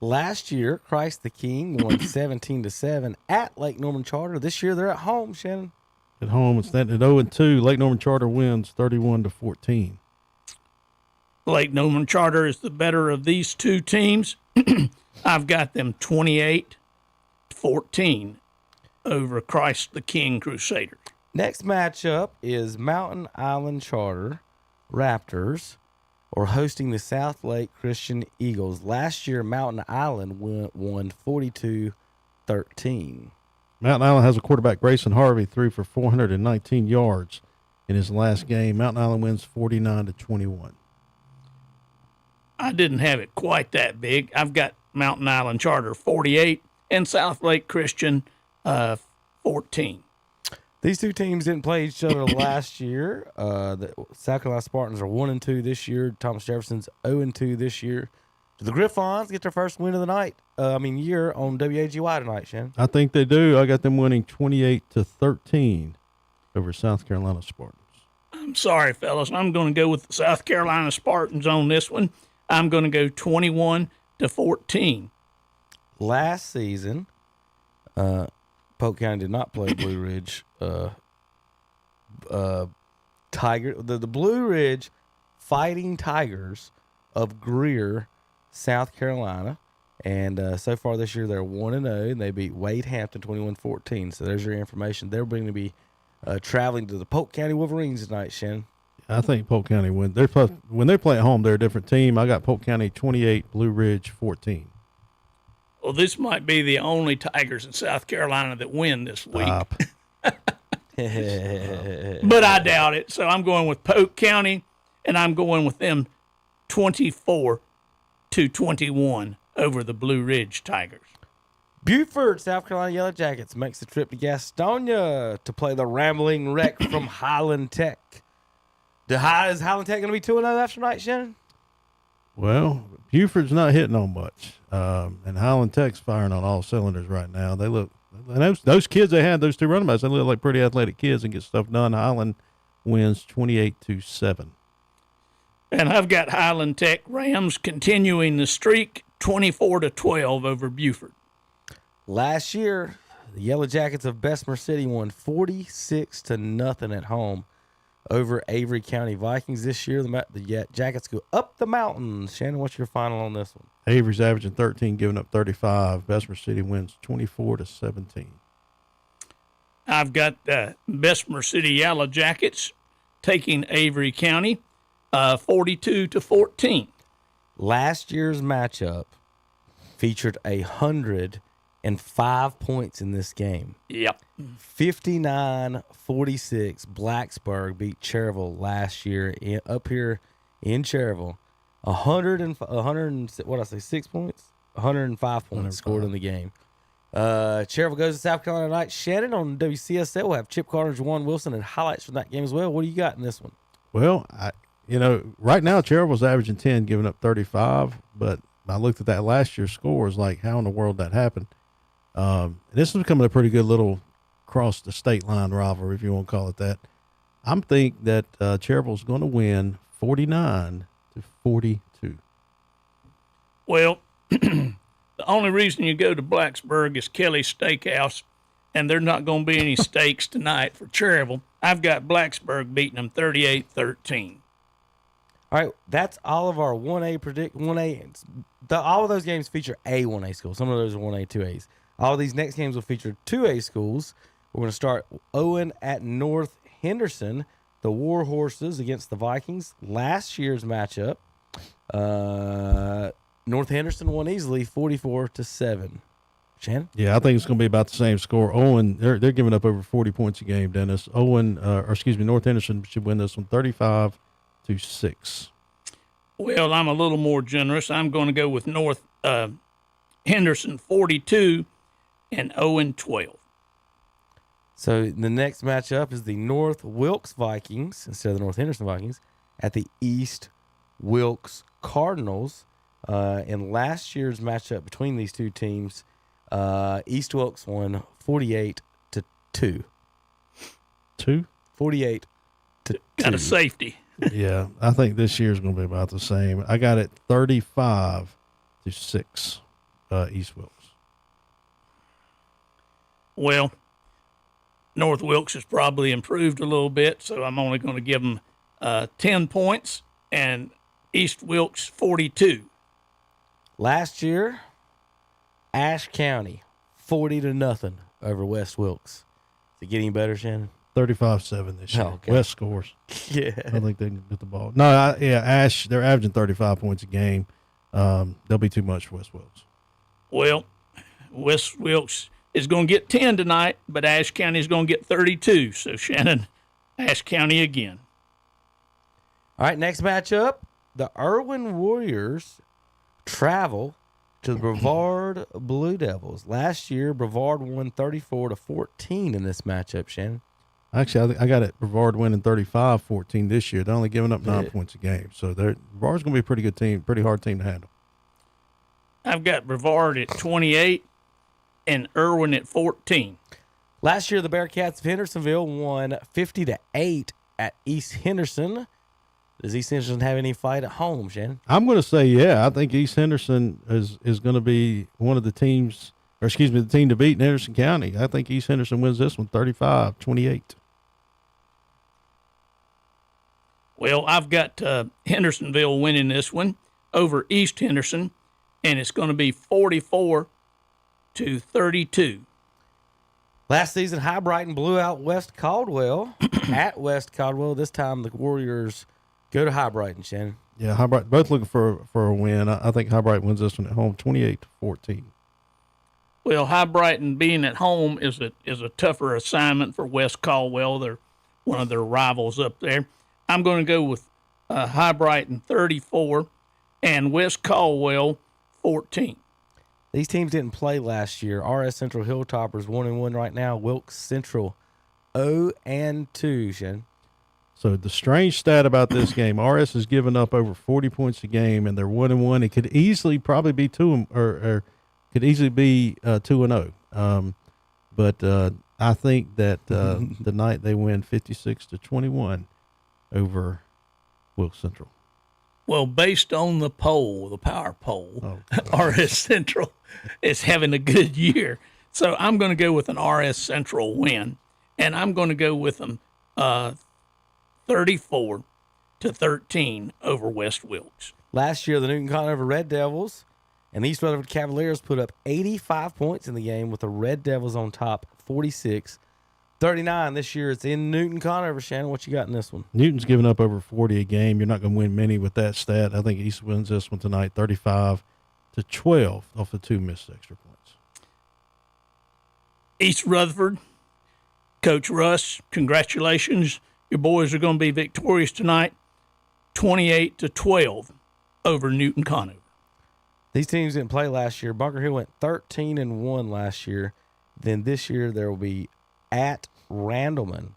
Last year, Christ the King won 17-7 at Lake Norman Charter. This year, they're at home, Shannon. At home, it's at 0-2. Lake Norman Charter wins 31-14. Lake Norman Charter is the better of these two teams. I've got them 28-14 over Christ the King Crusaders. Next matchup is Mountain Island Charter Raptors or hosting the South Lake Christian Eagles. Last year, Mountain Island won 42-13. Mountain Island has a quarterback, Grayson Harvey, threw for 419 yards in his last game. Mountain Island wins 49-21. I didn't have it quite that big. I've got Mountain Island Charter 48 and South Lake Christian 14. These two teams didn't play each other last year. The South Carolina Spartans are 1-2 this year. Thomas Jefferson's 0-2 this year. Do the Griffons get their first win of the night? Year on WAGY tonight, Shannon. I think they do. I got them winning 28-13 over South Carolina Spartans. I'm sorry, fellas. I'm going to go with the South Carolina Spartans on this one. I'm going to go 21-14. Last season, Polk County did not play Blue Ridge Tiger. The Blue Ridge Fighting Tigers of Greer, South Carolina. And so far this year, they're 1-0, and they beat Wade Hampton 21-14. So there's your information. They're going to be traveling to the Polk County Wolverines tonight, Shannon. I think Polk County wins. When they play at home, they're a different team. I got Polk County 28, Blue Ridge 14. Well, this might be the only Tigers in South Carolina that win this week. But I doubt it. So I'm going with Polk County, and I'm going with them 24-21 over the Blue Ridge Tigers. Buford, South Carolina Yellow Jackets makes the trip to Gastonia to play the Rambling Wreck from Highland Tech. Is Highland Tech going to be 2-0 after tonight, Shannon? Well, Buford's not hitting on much, and Highland Tech's firing on all cylinders right now. They look, and those kids they had, those two running backs, they look like pretty athletic kids and get stuff done. Highland wins 28-7. And I've got Highland Tech Rams continuing the streak, 24-12 over Buford. Last year, the Yellow Jackets of Bessemer City won 46-0 at home over Avery County Vikings. This year, the Jackets go up the mountains. Shannon, what's your final on this one? Avery's averaging 13, giving up 35. Bessemer City wins 24-17. I've got Bessemer City Yellow Jackets taking Avery County 42-14. Last year's matchup featured 105 points in this game. Yep. 59-46. Blacksburg beat Cherville last year up here in Cherville. 6 points? 105 points scored in the game. Cherville goes to South Carolina tonight. Shannon on WCSL will have Chip Carter, Juwan Wilson, and highlights from that game as well. What do you got in this one? Well, right now Cherville's averaging 10, giving up 35, but I looked at that last year's scores, like how in the world that happened. This is becoming a pretty good little cross the state line rivalry, if you want to call it that. I'm thinking that Cherville's going to win 49-42. Well, the only reason you go to Blacksburg is Kelly's Steakhouse, and there's not going to be any steaks tonight for Cherville. I've got Blacksburg beating them 38-13. All right, that's all of our 1A. All of those games feature a 1A school. Some of those are 1A, 2As. All of these next games will feature 2A schools. We're going to start Owen at North Henderson. The War Horses against the Vikings. Last year's matchup, North Henderson won easily, 44-7. Shannon? Yeah, I think it's going to be about the same score. Owen, they're giving up over 40 points a game, Dennis. North Henderson should win this one 35-6. Well, I'm a little more generous. I'm going to go with North Henderson 42 and Owen 12. So the next matchup is the North Wilkes Vikings instead of the North Henderson Vikings at the East Wilkes Cardinals. In last year's matchup between these two teams, East Wilkes won 48-2. 48-2. Got a safety. Yeah, I think this year's going to be about the same. I got it 35-6, East Wilkes. Well, North Wilkes has probably improved a little bit, so I'm only going to give them 10 points, and East Wilkes 42. Last year, Ashe County 40-0 over West Wilkes. Is it getting better, Shannon? 35-7 this year. Oh, okay. West scores. Yeah. I think they can get the ball. No, Ashe, they're averaging 35 points a game. They'll be too much for West Wilkes. Well, West Wilkes is going to get 10 tonight, but Ashe County is going to get 32. So, Shannon, Ashe County again. All right, next matchup, the Irwin Warriors travel to the Brevard Blue Devils. Last year, Brevard won 34-14 in this matchup, Shannon. Actually, I got it Brevard winning 35-14 this year. They're only giving up 9 points a game. So Brevard's going to be a pretty good team, pretty hard team to handle. I've got Brevard at 28 and Irwin at 14. Last year, the Bearcats of Hendersonville won 50-8 at East Henderson. Does East Henderson have any fight at home, Shannon? I'm going to say, yeah. I think East Henderson is going to be one of the teams, the team to beat in Henderson County. I think East Henderson wins this one 35-28. Well, I've got Hendersonville winning this one over East Henderson, and it's going to be 44-32. Last season, High Brighton blew out West Caldwell at West Caldwell. This time, the Warriors go to High Brighton, Shannon. Yeah, High Brighton, both looking for a win. I think High Brighton wins this one at home 28-14. Well, High Brighton being at home is a tougher assignment for West Caldwell. They're one of their rivals up there. I'm going to go with High Brighton 34 and West Caldwell 14. These teams didn't play last year. RS Central Hilltoppers 1-1 right now. Wilkes Central 0-2, Shannon. So the strange stat about this game, RS has given up over 40 points a game, and they're 1-1. It could easily probably be 2-0. But I think that tonight they win 56-21 over Wilkes Central. Well, based on the poll, the power poll, RS Central is having a good year. So I'm going to go with an RS Central win, and I'm going to go with them 34-13 over West Wilkes. Last year, the Newton Conover Red Devils and the East Rutherford Cavaliers put up 85 points in the game with the Red Devils on top 46-39. This year, it's in Newton Conover. Shannon, what you got in this one? Newton's giving up over 40 a game. You're not going to win many with that stat. I think East wins this one tonight 35-12 off the 2 missed extra points. East Rutherford, Coach Russ, congratulations. Your boys are going to be victorious tonight, 28-12 over Newton Conover. These teams didn't play last year. Bunker Hill went 13-1 last year. Then this year there will be at Randleman.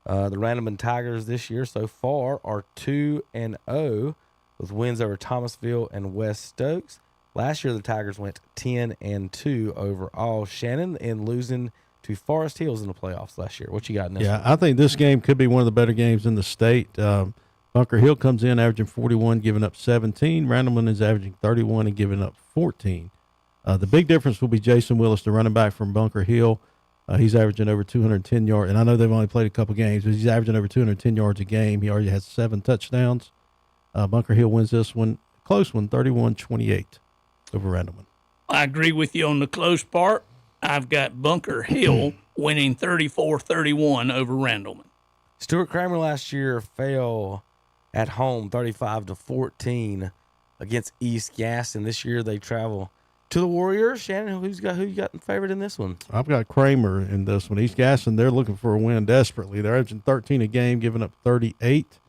The Randleman Tigers this year so far are 2-0 with wins over Thomasville and West Stokes. Last year the Tigers went 10-2 overall. Shannon, and losing to Forest Hills in the playoffs last year. What you got in this one? I think this game could be one of the better games in the state. Bunker Hill comes in averaging 41, giving up 17. Randleman is averaging 31 and giving up 14. The big difference will be Jason Willis, the running back from Bunker Hill. He's averaging over 210 yards, and I know they've only played a couple games, but he's averaging over 210 yards a game. He already has 7 touchdowns. Bunker Hill wins this one, close one, 31-28 over Randleman. I agree with you on the close part. I've got Bunker Hill winning 34-31 over Randleman. Stuart Kramer last year fell at home 35-14 against East Gaston. This year they travel to the Warriors. Shannon, who you got in favorite in this one? I've got Kramer in this one. East Gaston, they're looking for a win desperately. They're averaging 13 a game, giving up 38.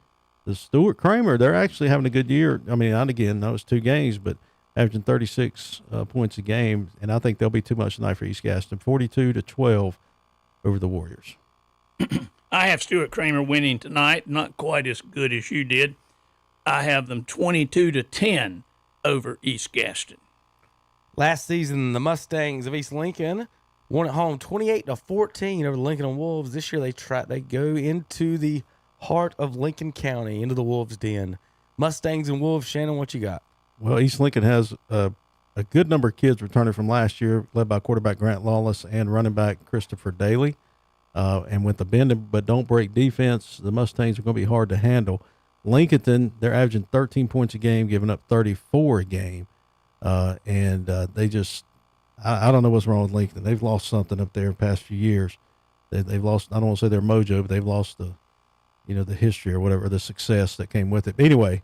The Stuart Kramer, they're actually having a good year. I mean, not again, that was 2 games, but averaging 36 points a game, and I think they'll be too much tonight for East Gaston. 42-12 over the Warriors. I have Stuart Kramer winning tonight, not quite as good as you did. I have them 22-10 over East Gaston. Last season, the Mustangs of East Lincoln won at home 28-14 over the Lincoln Wolves. This year, they go into the heart of Lincoln County, into the Wolves' den. Mustangs and Wolves. Shannon, what you got? Well, East Lincoln has a good number of kids returning from last year, led by quarterback Grant Lawless and running back Christopher Daly. And with the bend but don't break defense, the Mustangs are going to be hard to handle. Lincoln, they're averaging 13 points a game, giving up 34 a game. They just, I don't know what's wrong with Lincoln. They've lost something up there the past few years. They've lost, I don't want to say their mojo, but they've lost the history or whatever, the success that came with it. But anyway,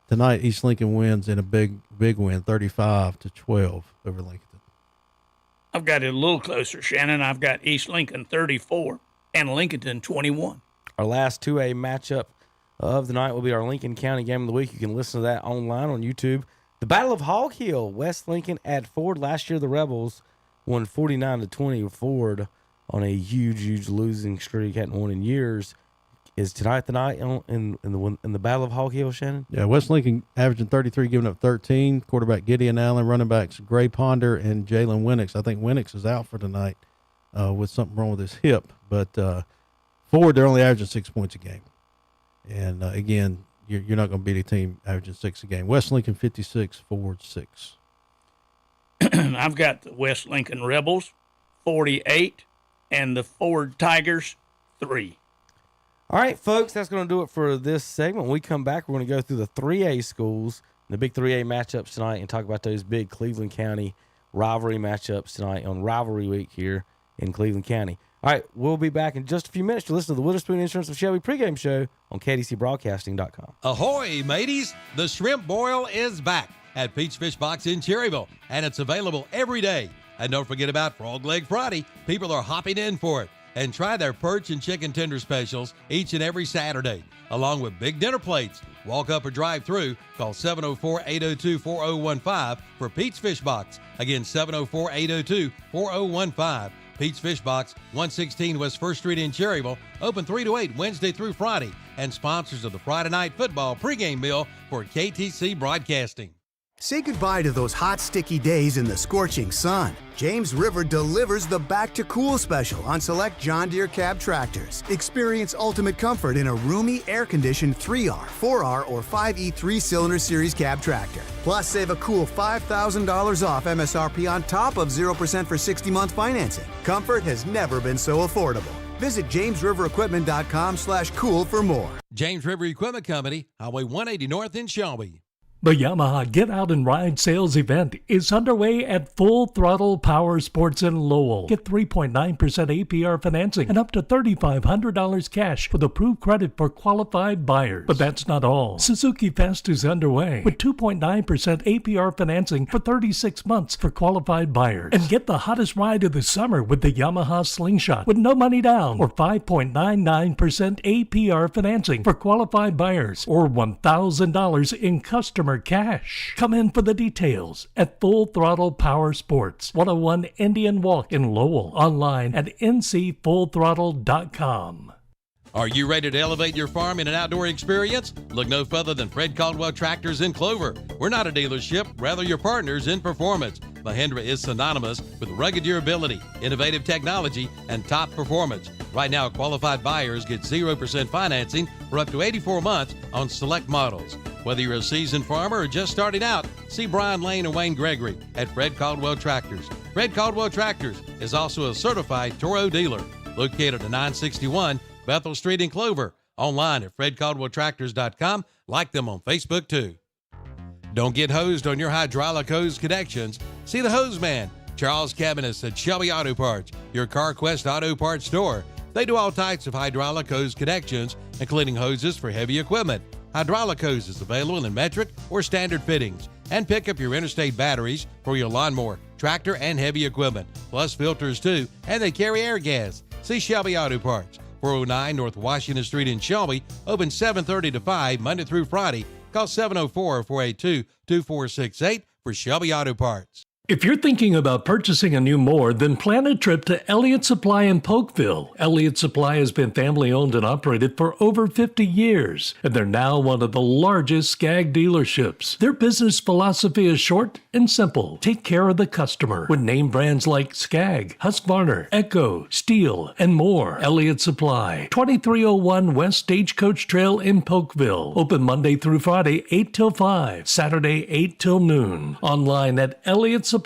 tonight East Lincoln wins in a big win, 35-12 over Lincoln. I've got it a little closer, Shannon. I've got East Lincoln 34 and Lincoln 21. Our last 2A matchup of the night will be our Lincoln County Game of the Week. You can listen to that online on YouTube. The Battle of Hog Hill, West Lincoln at Ford. Last year, the Rebels won 49-20 with Ford on a huge losing streak. Hadn't won in years. Is tonight the night in the Battle of Hog Hill, Shannon? Yeah, West Lincoln averaging 33, giving up 13. Quarterback Gideon Allen, running backs Gray Ponder and Jalen Winnick. I think Winnick is out for tonight with something wrong with his hip. But Ford, they're only averaging 6 points a game. And again, you're not going to beat a team averaging 6 a game. West Lincoln 56, Ford 6. I've got the West Lincoln Rebels 48 and the Ford Tigers 3. All right, folks, that's going to do it for this segment. When we come back, we're going to go through the 3A schools, the big 3A matchups tonight, and talk about those big Cleveland County rivalry matchups tonight on Rivalry Week here in Cleveland County. All right, we'll be back in just a few minutes to listen to the Witherspoon Insurance of Shelby pregame show on KDCBroadcasting.com. Ahoy, mateys! The shrimp boil is back at Peach Fish Box in Cherryville, and it's available every day. And don't forget about Frog Leg Friday. People are hopping in for it. And try their perch and chicken tender specials each and every Saturday, along with big dinner plates. Walk up or drive through. Call 704-802-4015 for Peach Fish Box. Again, 704-802-4015. Peach Fish Box, 116 West 1st Street in Cherryville. Open 3 to 8 Wednesday through Friday. And sponsors of the Friday Night Football pregame meal for KTC Broadcasting. Say goodbye to those hot, sticky days in the scorching sun. James River delivers the Back to Cool special on select John Deere cab tractors. Experience ultimate comfort in a roomy, air-conditioned 3R, 4R, or 5E 3-cylinder series cab tractor. Plus, save a cool $5,000 off MSRP on top of 0% for 60-month financing. Comfort has never been so affordable. Visit JamesRiverEquipment.com/cool for more. James River Equipment Company, Highway 180 North in Shelby. The Yamaha Get Out and Ride sales event is underway at Full Throttle Powersports in Lowell. Get 3.9% APR financing and up to $3,500 cash with approved credit for qualified buyers. But that's not all. Suzuki Fest is underway with 2.9% APR financing for 36 months for qualified buyers. And get the hottest ride of the summer with the Yamaha Slingshot with no money down or 5.99% APR financing for qualified buyers or $1,000 in customer cash. Come in for the details at Full Throttle Powersports, 101 Indian Walk in Lowell. Online at ncfullthrottle.com. Are you ready to elevate your farm in an outdoor experience? Look no further than Fred Caldwell Tractors in Clover. We're not a dealership, rather your partners in performance. Mahindra is synonymous with rugged durability, innovative technology, and top performance. Right now, qualified buyers get 0% financing for up to 84 months on select models. Whether you're a seasoned farmer or just starting out, see Brian Lane and Wayne Gregory at Fred Caldwell Tractors. Fred Caldwell Tractors is also a certified Toro dealer, located at 961 Bethel Street in Clover. Online at fredcaldwelltractors.com. Like them on Facebook too. Don't get hosed on your hydraulic hose connections. See the hose man, Charles Cabinets at Shelby Auto Parts, your CarQuest Auto Parts store. They do all types of hydraulic hose connections, including hoses for heavy equipment. Hydraulic hoses available in metric or standard fittings. And pick up your interstate batteries for your lawnmower, tractor, and heavy equipment. Plus filters too, and they carry air gas. See Shelby Auto Parts. 409 North Washington Street in Shelby, open 7:30 to 5 Monday through Friday. Call 704-482-2468 for Shelby Auto Parts. If you're thinking about purchasing a new mower, then plan a trip to Elliott Supply in Polkville. Elliott Supply has been family owned and operated for over 50 years, and they're now one of the largest Skag dealerships. Their business philosophy is short and simple. Take care of the customer with name brands like Skag, Husqvarna, Echo, Steel, and more. Elliott Supply, 2301 West Stagecoach Trail in Polkville. Open Monday through Friday, 8 till 5, Saturday, 8 till noon. Online at ElliottSupplyInc.com.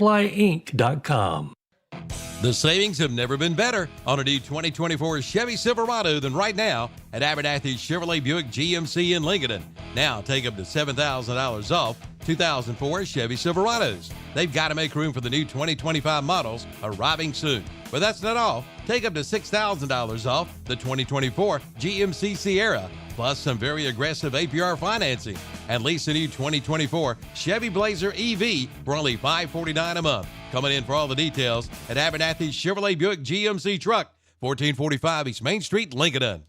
The savings have never been better on a new 2024 Chevy Silverado than right now at Aathy Chevrolet Buick GMC in Lincoln. Now take up to $7,000 off 2004 Chevy Silverados. They've got to make room for the new 2025 models arriving soon. But that's not all. Take up to $6,000 off the 2024 GMC Sierra, plus some very aggressive APR financing. And lease a new 2024 Chevy Blazer EV for only $549 a month. Coming in for all the details at Abernathy Chevrolet Buick GMC Truck, 1445 East Main Street, Lincoln.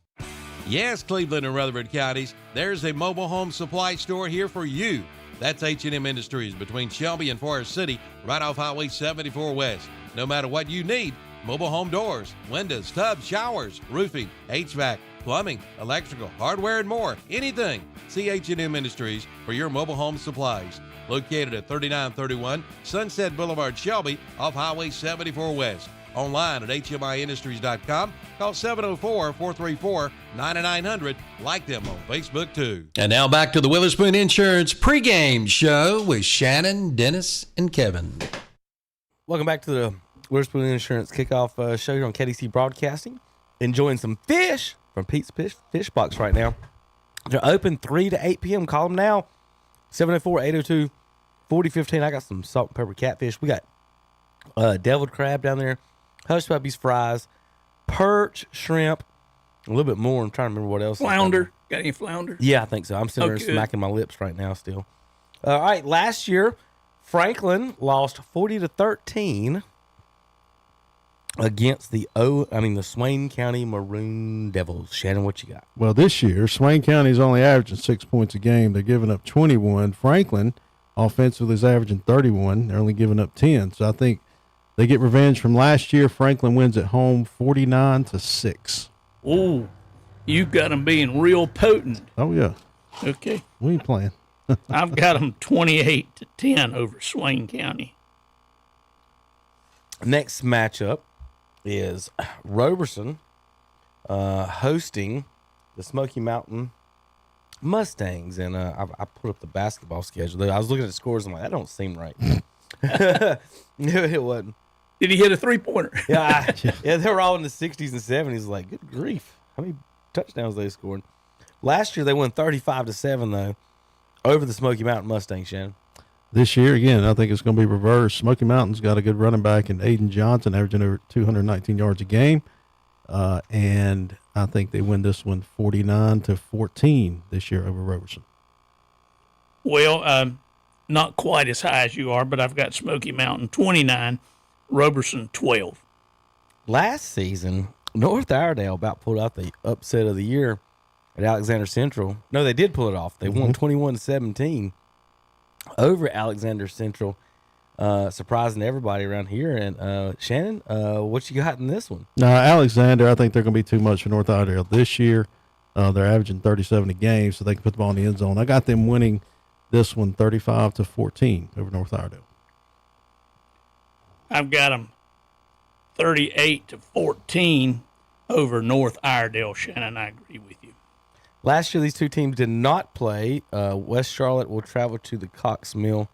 Yes, Cleveland and Rutherford counties, there's a mobile home supply store here for you. That's H&M Industries between Shelby and Forest City, right off Highway 74 West. No matter what you need, mobile home doors, windows, tubs, showers, roofing, HVAC, plumbing, electrical, hardware, and more. Anything. See H&M Industries for your mobile home supplies. Located at 3931 Sunset Boulevard, Shelby, off Highway 74 West. Online at hmiindustries.com. Call 704-434-9900. Like them on Facebook, too. And now back to the Witherspoon Insurance pregame show with Shannon, Dennis, and Kevin. Welcome back to the Witherspoon Insurance kickoff show here on KDC Broadcasting. Enjoying some fish from Pete's Fish Box right now. They're open 3 to 8 p.m. Call them now. 704-802-4015. I got some salt and pepper catfish. We got deviled crab down there. Hush puppies, fries, perch, shrimp, a little bit more. I'm trying to remember what else. Flounder. Got any flounder? Yeah, I think so. I'm sitting there smacking my lips right now still. All right, last year, Franklin lost 40-13 against the Swain County Maroon Devils. Shannon, what you got? Well, this year, Swain County is only averaging 6 points a game. They're giving up 21. Franklin, offensively, is averaging 31. They're only giving up 10. So I think they get revenge from last year. Franklin wins at home 49-6. Oh, you got them being real potent. Oh, yeah. Okay. We ain't playing. I've got them 28-10 over Swain County. Next matchup is Roberson hosting the Smoky Mountain Mustangs. And I put up the basketball schedule. I was looking at the scores. I'm like, that don't seem right. No, it wasn't. Did he hit a three-pointer? Yeah, they were all in the 60s and 70s. Like, good grief. How many touchdowns they scored? Last year, they won 35-7, though, over the Smoky Mountain Mustangs, Shannon. This year, again, I think it's going to be reversed. Smoky Mountain's got a good running back in Aiden Johnson, averaging over 219 yards a game. And I think they win this one 49-14 this year over Roberson. Well, not quite as high as you are, but I've got Smoky Mountain 29, Roberson 12. Last season, North Iredale about pulled out the upset of the year at Alexander Central. No, they did pull it off. They won 21-17 over Alexander Central, surprising everybody around here. And Shannon, what you got in this one? Alexander, I think they're going to be too much for North Iredale this year. They're averaging 37 a game, so they can put the ball in the end zone. I got them winning this one 35-14 over North Iredale. I've got them 38-14 over North Iredale. Shannon, I agree with you. Last year, these two teams did not play. West Charlotte will travel to the Cox Mill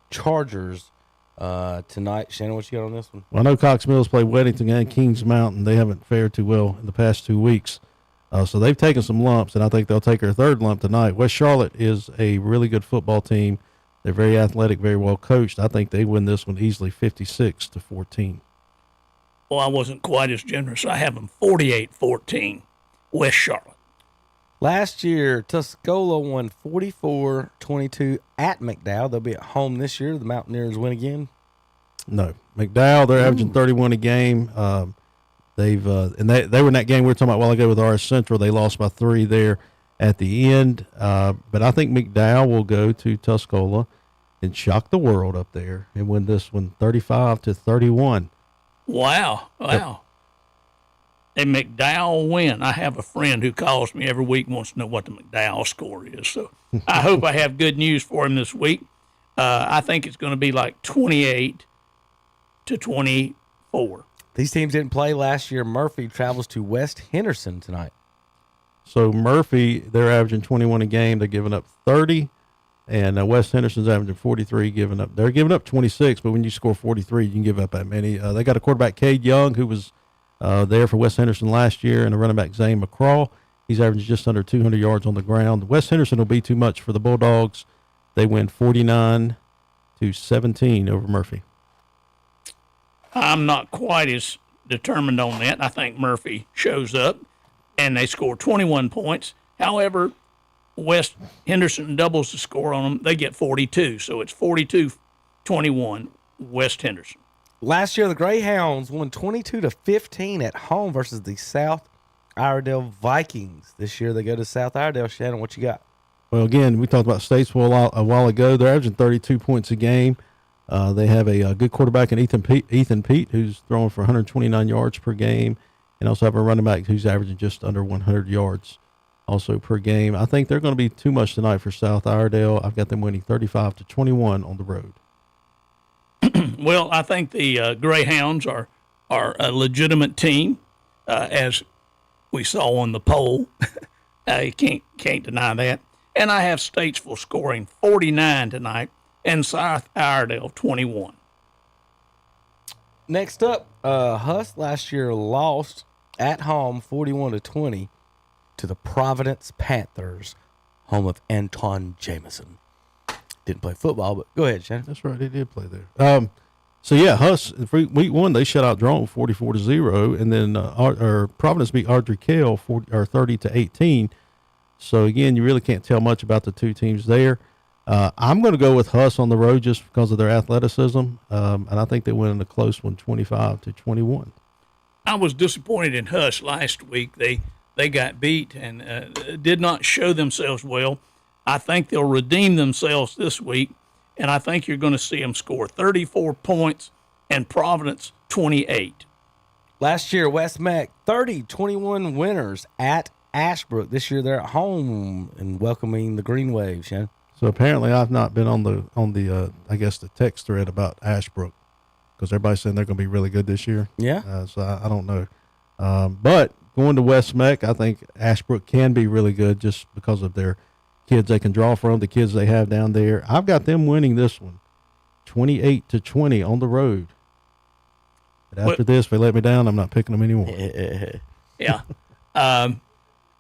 Chargers tonight. Shannon, what you got on this one? Well, I know Cox Mills played Weddington and Kings Mountain. They haven't fared too well in the past 2 weeks. So they've taken some lumps, and I think they'll take their third lump tonight. West Charlotte is a really good football team. They're very athletic, very well coached. I think they win this one easily 56-14. Well, I wasn't quite as generous. I have them 48-14, West Charlotte. Last year, Tuscola won 44-22 at McDowell. They'll be at home this year. The Mountaineers win again. No, McDowell, they're averaging 31 a game. They were in that game we were talking about a while ago with RS Central. They lost by 3 there at the end. But I think McDowell will go to Tuscola and shock the world up there and win this one 35-31. Wow. A McDowell win. I have a friend who calls me every week and wants to know what the McDowell score is. So I hope I have good news for him this week. I think it's going to be like 28-24. These teams didn't play last year. Murphy travels to West Henderson tonight. So Murphy, they're averaging 21 a game. They're giving up 30. And West Henderson's averaging 43, they're giving up 26, but when you score 43, you can give up that many. They got a quarterback, Cade Young, who was there for West Henderson last year, and a running back, Zane McCraw. He's averaging just under 200 yards on the ground. West Henderson will be too much for the Bulldogs. They win 49-17 over Murphy. I'm not quite as determined on that. I think Murphy shows up, and they score 21 points. However, West Henderson doubles the score on them. They get 42, so it's 42-21 West Henderson. Last year, the Greyhounds won 22-15 at home versus the South Iredell Vikings. This year they go to South Iredell. Shannon, what you got? Well, again, we talked about Statesville a while ago. They're averaging 32 points a game. They have a good quarterback in Ethan Pete, who's throwing for 129 yards per game, and also have a running back who's averaging just under 100 yards also per game. I think they're going to be too much tonight for South Iredell. I've got them winning 35-21 on the road. Well, I think the Greyhounds are a legitimate team, as we saw on the poll. You can't deny that. And I have Statesville scoring 49 tonight and South Iredell 21. Next up, Huss last year lost at home 41-20 to the Providence Panthers, home of Anton Jameson. Didn't play football, but go ahead, Shannon. That's right, they did play there. So yeah, Huss week one they shut out Drone 44-0, and then Providence beat Audrey Kell 30-18. So again, you really can't tell much about the two teams there. I'm going to go with Huss on the road just because of their athleticism, and I think they win in a close one, 25-21. I was disappointed in Huss last week. They got beat and did not show themselves well. I think they'll redeem themselves this week, and I think you're going to see them score 34 points and Providence 28. Last year, West Meck 30-21 winners at Ashbrook. This year they're at home and welcoming the Green Wave, Shannon. So apparently I've not been on the I guess the text thread about Ashbrook because everybody's saying they're going to be really good this year. Yeah. So I don't know. But going to West Meck, I think Ashbrook can be really good just because of their kids they can draw from, the kids they have down there. I've got them winning this one, 28-20 on the road. But after this, if they let me down, I'm not picking them anymore. Yeah.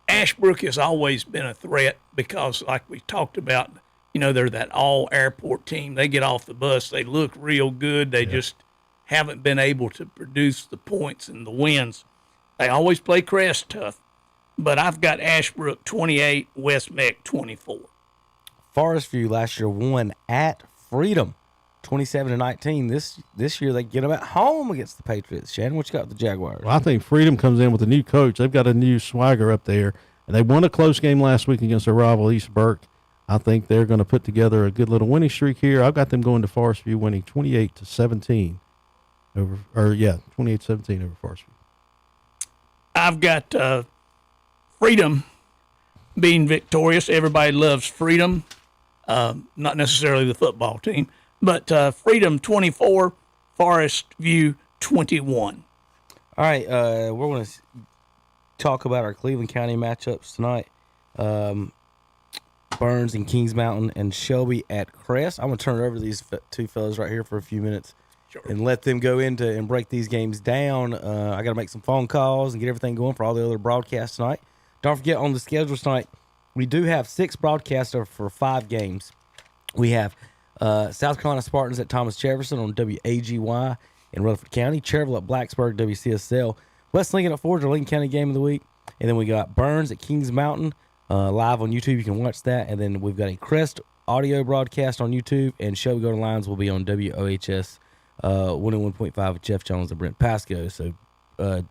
Ashbrook has always been a threat because, like we talked about, they're that all-airport team. They get off the bus. They look real good. They just haven't been able to produce the points and the wins. They always play Crest tough. But I've got Ashbrook 28, West Meck 24. Forest View last year won at Freedom 27-19. This year they get them at home against the Patriots. Shannon, what you got with the Jaguars? Well, I think Freedom comes in with a new coach. They've got a new swagger up there, and they won a close game last week against their rival East Burke. I think they're going to put together a good little winning streak here. I've got them going to Forest View winning 28-17 28-17 over Forest View. I've got Freedom being victorious. Everybody loves Freedom, not necessarily the football team, but Freedom 24, Forest View 21. All right, we're going to talk about our Cleveland County matchups tonight. Burns and Kings Mountain and Shelby at Crest. I'm going to turn it over to these two fellas right here for a few minutes and let them go into and break these games down. I got to make some phone calls and get everything going for all the other broadcasts tonight. Don't forget, on the schedule tonight, we do have 6 broadcasts for 5 games. We have South Carolina Spartans at Thomas Jefferson on WAGY in Rutherford County, Cherville at Blacksburg, WCSL, West Lincoln at Forge, our Lincoln County game of the week, and then we got Burns at Kings Mountain live on YouTube. You can watch that, and then we've got a Crest audio broadcast on YouTube, and Shelby Golden Lions will be on WOHS 101.5 with Jeff Jones and Brent Pasco. So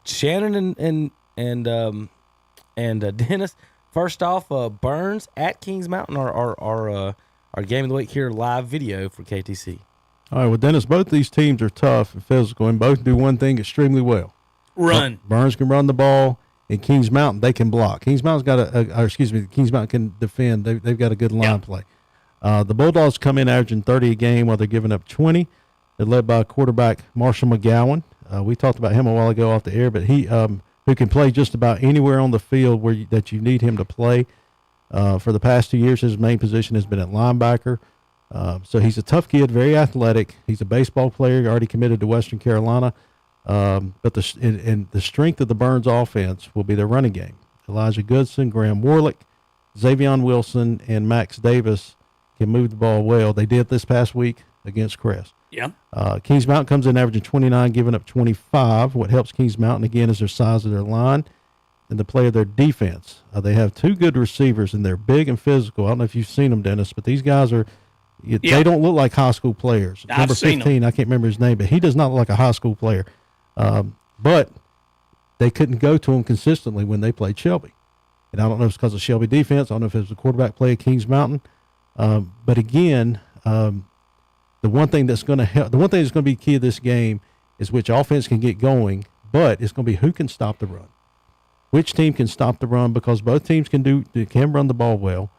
Shannon and Dennis, first off, Burns at Kings Mountain, our game of the week here, live video for KTC. All right, well, Dennis, both these teams are tough and physical, and both do one thing extremely well. Run. Burns can run the ball, and Kings Mountain, they can block. Kings Mountain's got Kings Mountain can defend. They've got a good line play. The Bulldogs come in averaging 30 a game while they're giving up 20. They're led by quarterback Marshall McGowan. We talked about him a while ago off the air, but he who can play just about anywhere on the field that you need him to play. For the past 2 years, his main position has been at linebacker. So he's a tough kid, very athletic. He's a baseball player, already committed to Western Carolina. But the strength of the Burns offense will be their running game. Elijah Goodson, Graham Warlick, Xavion Wilson, and Max Davis can move the ball well. They did this past week against Crest. Yeah. Kings Mountain comes in averaging 29, giving up 25. What helps Kings Mountain, again, is their size of their line and the play of their defense. They have 2 good receivers, and they're big and physical. I don't know if you've seen them, Dennis, but these guys they don't look like high school players. Number 15, I can't remember his name, but he does not look like a high school player. But they couldn't go to them consistently when they played Shelby. And I don't know if it's because of Shelby defense. I don't know if it was the quarterback play at Kings Mountain. But again, the one thing that's going to be key to this game is which offense can get going, but it's going to be who can stop the run. Which team can stop the run, because both teams can run the ball well.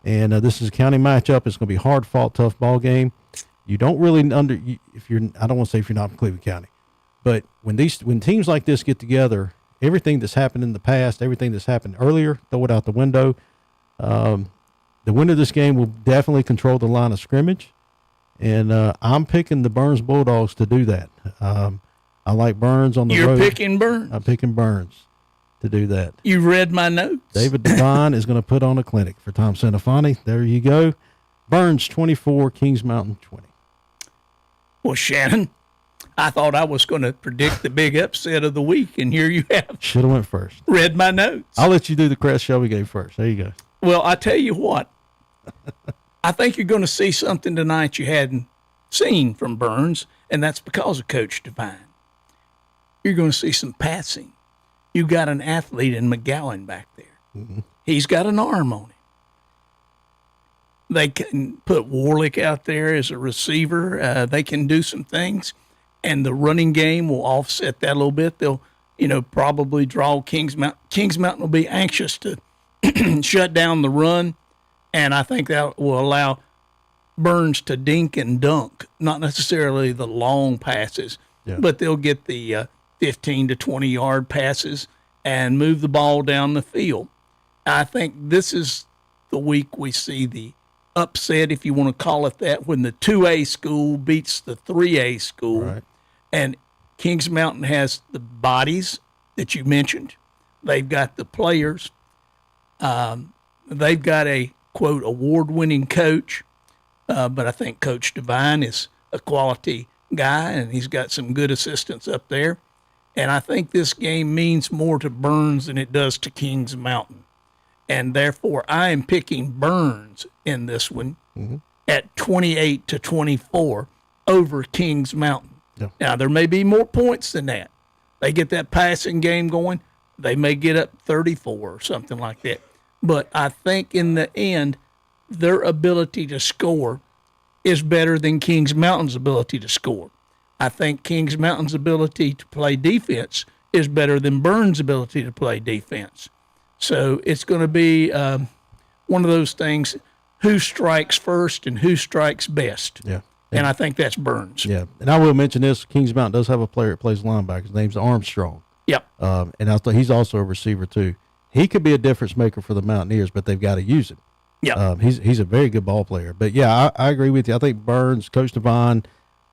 And this is a county matchup. It's going to be hard fought, tough ball game. You don't really I don't want to say if you're not from Cleveland County, but when teams like this get together, everything that's happened in the past, everything that's happened earlier, throw it out the window. The winner of this game will definitely control the line of scrimmage. And I'm picking the Burns Bulldogs to do that. I like Burns on the road. You're picking Burns? I'm picking Burns to do that. You read my notes. David Devine is going to put on a clinic for Tom Sanafani. There you go. Burns 24, Kings Mountain 20. Well, Shannon, I thought I was going to predict the big upset of the week, and here you have. Should have went first. Read my notes. I'll let you do the Crest Shelby game first. There you go. Well, I tell you what. I think you're going to see something tonight you hadn't seen from Burns, and that's because of Coach Devine. You're going to see some passing. You got an athlete in McGowan back there. Mm-hmm. He's got an arm on him. They can put Warlick out there as a receiver. They can do some things, and the running game will offset that a little bit. They'll, probably draw Kings Mountain. Kings Mountain will be anxious to shut down the run, and I think that will allow Burns to dink and dunk, not necessarily the long passes, but they'll get the 15 to 20-yard passes and move the ball down the field. I think this is the week we see the upset, if you want to call it that, when the 2A school beats the 3A school. Right. And Kings Mountain has the bodies that you mentioned. They've got the players. They've got a, quote, award-winning coach. But I think Coach Devine is a quality guy, and he's got some good assistants up there. And I think this game means more to Burns than it does to Kings Mountain. And therefore, I am picking Burns in this one at 28 to 24 over Kings Mountain. Yeah. Now, there may be more points than that. They get that passing game going, they may get up 34 or something like that. But I think in the end, their ability to score is better than Kings Mountain's ability to score. I think Kings Mountain's ability to play defense is better than Burns' ability to play defense. So it's going to be one of those things, who strikes first and who strikes best. Yeah. And I think that's Burns. Yeah. And I will mention this, Kings Mountain does have a player that plays linebacker. His name's Armstrong. Yep. And I thought he's also a receiver too. He could be a difference maker for the Mountaineers, but they've got to use him. Yeah. He's a very good ball player. But, yeah, I agree with you. I think Burns, Coach Devine,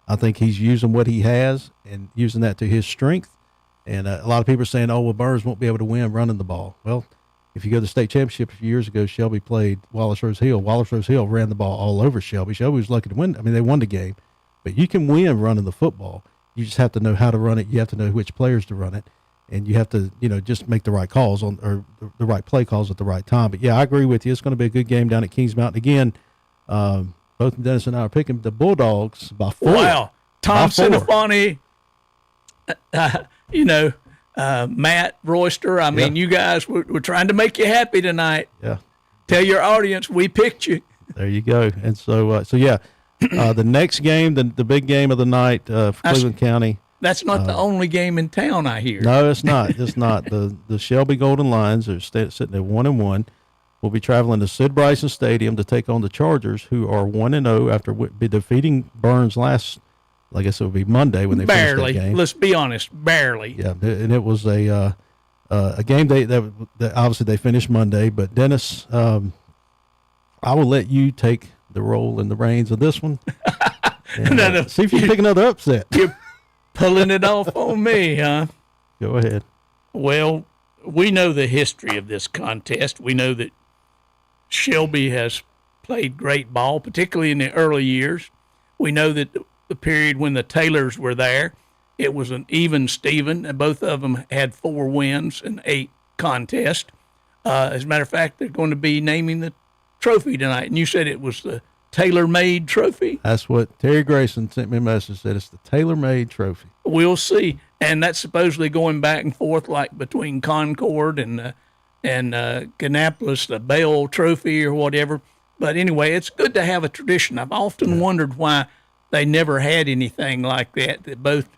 I think he's using what he has and using that to his strength. And a lot of people are saying, well, Burns won't be able to win running the ball. Well, if you go to the state championship a few years ago, Shelby played Wallace Rose Hill. Wallace Rose Hill ran the ball all over Shelby. Shelby was lucky to win. I mean, they won the game. But you can win running the football. You just have to know how to run it. You have to know which players to run it. And you have to, just make the right calls or the right play calls at the right time. But, yeah, I agree with you. It's going to be a good game down at Kings Mountain. Again, both Dennis and I are picking the Bulldogs by 4. Wow. Tom Sanafani, Matt Royster. I mean, you guys, we're trying to make you happy tonight. Yeah. Tell your audience we picked you. There you go. And so yeah, the next game, the big game of the night for Cleveland County. That's not the only game in town, I hear. No, it's not. It's not. The Shelby Golden Lions are sitting at 1-1. We'll be traveling to Sid Bryson Stadium to take on the Chargers, who are 1-0 after defeating Burns last. I guess it would be Monday when they finished that game. Let's be honest, barely. Yeah, and it was a game that obviously they finished Monday. But Dennis, I will let you take the role in the reins of this one. And, see if you pick another upset. You're pulling it off on me, huh? Go ahead. Well, we know the history of this contest. We know that Shelby has played great ball, particularly in the early years. We know that the period when the Taylors were there, it was an even Steven, and both of them had 4 wins in 8 contests. As a matter of fact, they're going to be naming the trophy tonight, and you said it was the tailor-made trophy? That's what Terry Grayson sent me a message, said it's the tailor-made trophy. We'll see. And that's supposedly going back and forth like between Concord and Kannapolis, the Bell Trophy or whatever. But anyway, it's good to have a tradition. I've often wondered why they never had anything like that both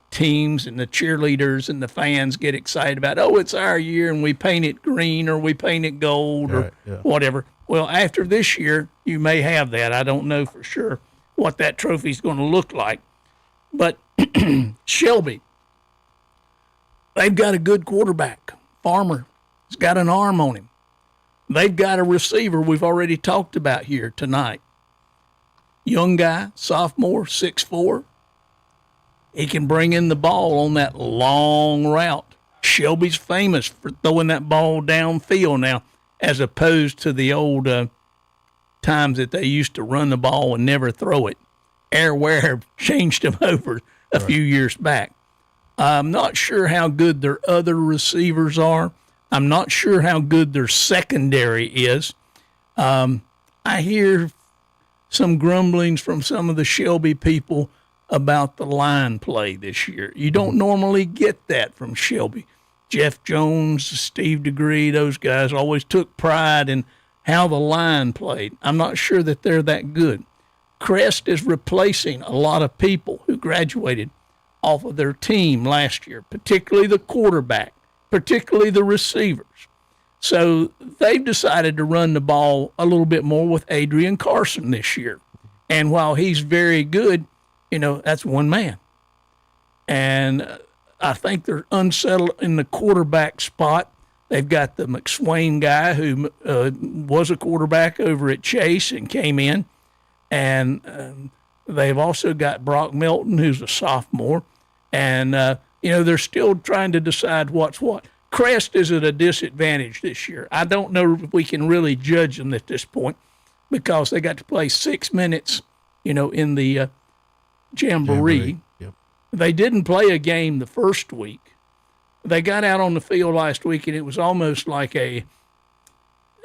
teams and the cheerleaders and the fans get excited about. Oh, it's our year, and we paint it green or we paint it gold or whatever. Well, after this year, you may have that. I don't know for sure what that trophy is going to look like. But Shelby, they've got a good quarterback. Farmer has got an arm on him. They've got a receiver we've already talked about here tonight. Young guy, sophomore, 6'4". He can bring in the ball on that long route. Shelby's famous for throwing that ball downfield now, as opposed to the old times that they used to run the ball and never throw it. Air Ware changed them over a few years back. I'm not sure how good their other receivers are. I'm not sure how good their secondary is. I hear some grumblings from some of the Shelby people about the line play this year. You don't normally get that from Shelby. Jeff Jones, Steve DeGree, those guys always took pride in how the line played. I'm not sure that they're that good. Crest is replacing a lot of people who graduated off of their team last year, particularly the quarterback, particularly the receivers. So they've decided to run the ball a little bit more with Adrian Carson this year. And while he's very good, that's one man. And I think they're unsettled in the quarterback spot. They've got the McSwain guy who was a quarterback over at Chase and came in. And they've also got Brock Melton, who's a sophomore. And, they're still trying to decide what's what. Crest is at a disadvantage this year. I don't know if we can really judge them at this point because they got to play 6 minutes, in the Jamboree. Yep. They didn't play a game the first week. They got out on the field last week, and it was almost like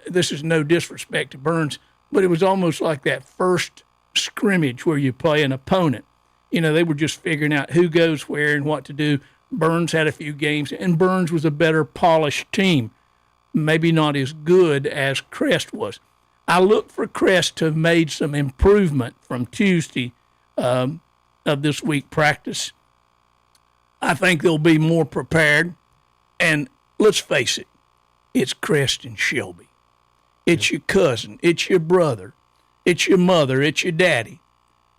this is no disrespect to Burns, but it was almost like that first scrimmage where you play an opponent. They were just figuring out who goes where and what to do. Burns had a few games, and Burns was a better polished team, maybe not as good as Crest was. I look for Crest to have made some improvement from Tuesday of this week practice. I think they'll be more prepared. And let's face it, it's Crest and Shelby. It's your cousin. It's your brother. It's your mother. It's your daddy.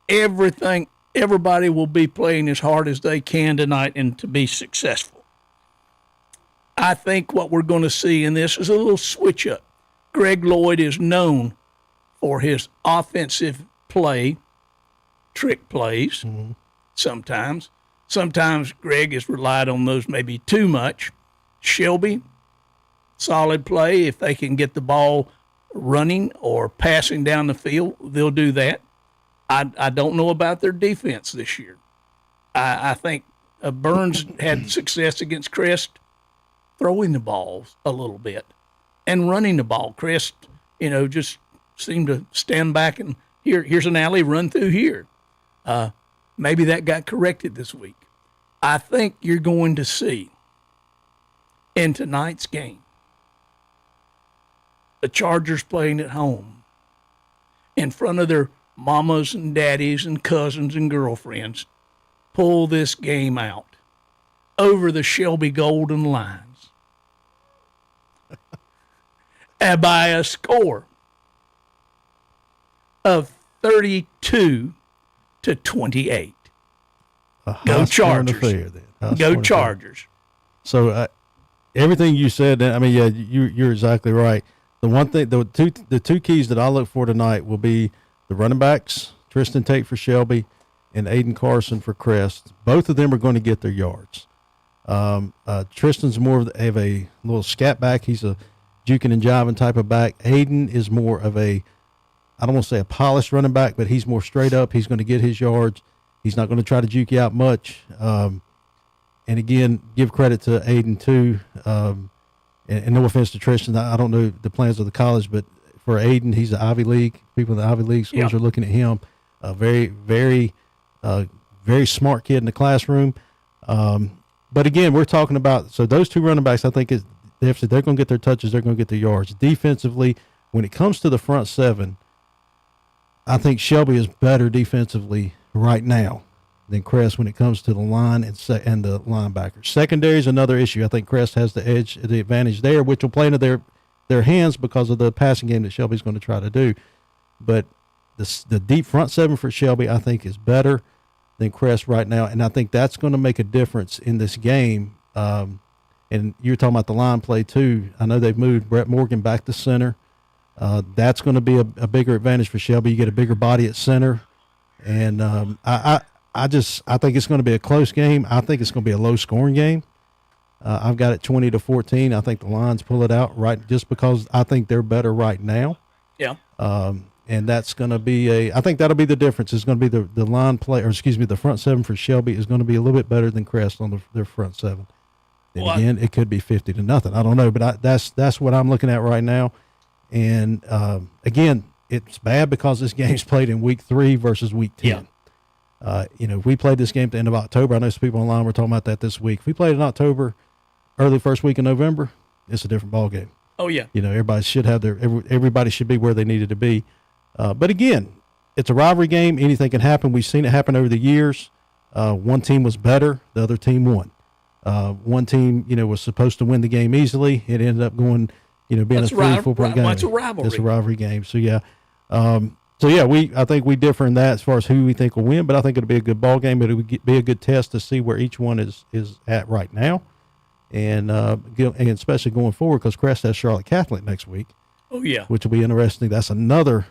Everybody will be playing as hard as they can tonight and to be successful. I think what we're going to see in this is a little switch up. Greg Lloyd is known for his offensive play, trick plays sometimes. Sometimes Greg has relied on those maybe too much. Shelby, solid play. If they can get the ball running or passing down the field, they'll do that. I don't know about their defense this year. I think Burns had success against Crest throwing the balls a little bit and running the ball. Crest, just seemed to stand back and here's an alley, run through here. Maybe that got corrected this week. I think you're going to see in tonight's game the Chargers playing at home in front of their mamas and daddies and cousins and girlfriends pull this game out over the Shelby Golden lines and by a score of 32-28. Go Chargers. Go Chargers. So everything you said, you're exactly right. The one thing, the two keys that I look for tonight will be the running backs, Tristan Tate for Shelby and Aiden Carson for Crest. Both of them are going to get their yards. Tristan's more of a little scat back. He's a juking and jiving type of back. Aiden is more of I don't want to say a polished running back, but he's more straight up. He's going to get his yards. He's not going to try to juke you out much. And again, give credit to Aiden too. And no offense to Tristan, I don't know the plans of the college, but for Aiden, he's an Ivy League. People in the Ivy League schools are looking at him. A very, very, very smart kid in the classroom. But again, we're talking about, so those two running backs, I think they're going to get their touches, they're going to get their yards. Defensively, when it comes to the front seven, I think Shelby is better defensively right now than Crest when it comes to the line and the linebackers. Secondary is another issue. I think Crest has the advantage there, which will play into their hands because of the passing game that Shelby's going to try to do. But the deep front seven for Shelby, I think, is better than Crest right now, and I think that's going to make a difference in this game. And you're talking about the line play too. I know they've moved Brett Morgan back to center. That's going to be a bigger advantage for Shelby. You get a bigger body at center, and I think it's going to be a close game. I think it's going to be a low-scoring game. I've got it 20-14. I think the Lions pull it out just because I think they're better right now. Yeah. And that's going to be I think that'll be the difference. It's going to be the line play, the front seven for Shelby is going to be a little bit better than Crest on their front seven. And again, it could be 50-0. I don't know, but that's what I'm looking at right now. And again, it's bad because this game's played in week 3 versus week 10. Yeah. If we played this game at the end of October, I know some people online were talking about that this week. If we played in October, early first week in November, it's a different ball game. Oh yeah. Everybody should have everybody should be where they needed to be. But again, it's a rivalry game. Anything can happen. We've seen it happen over the years. One team was better. The other team won. One team, was supposed to win the game easily. It ended up going, being That's a 3-4 point game. It's a rivalry. It's a rivalry game. So, yeah. I think we differ in that as far as who we think will win, but I think it'll be a good ball game. It would be a good test to see where each one is at right now. And especially going forward because Crest has Charlotte Catholic next week. Oh, yeah. Which will be interesting. That's another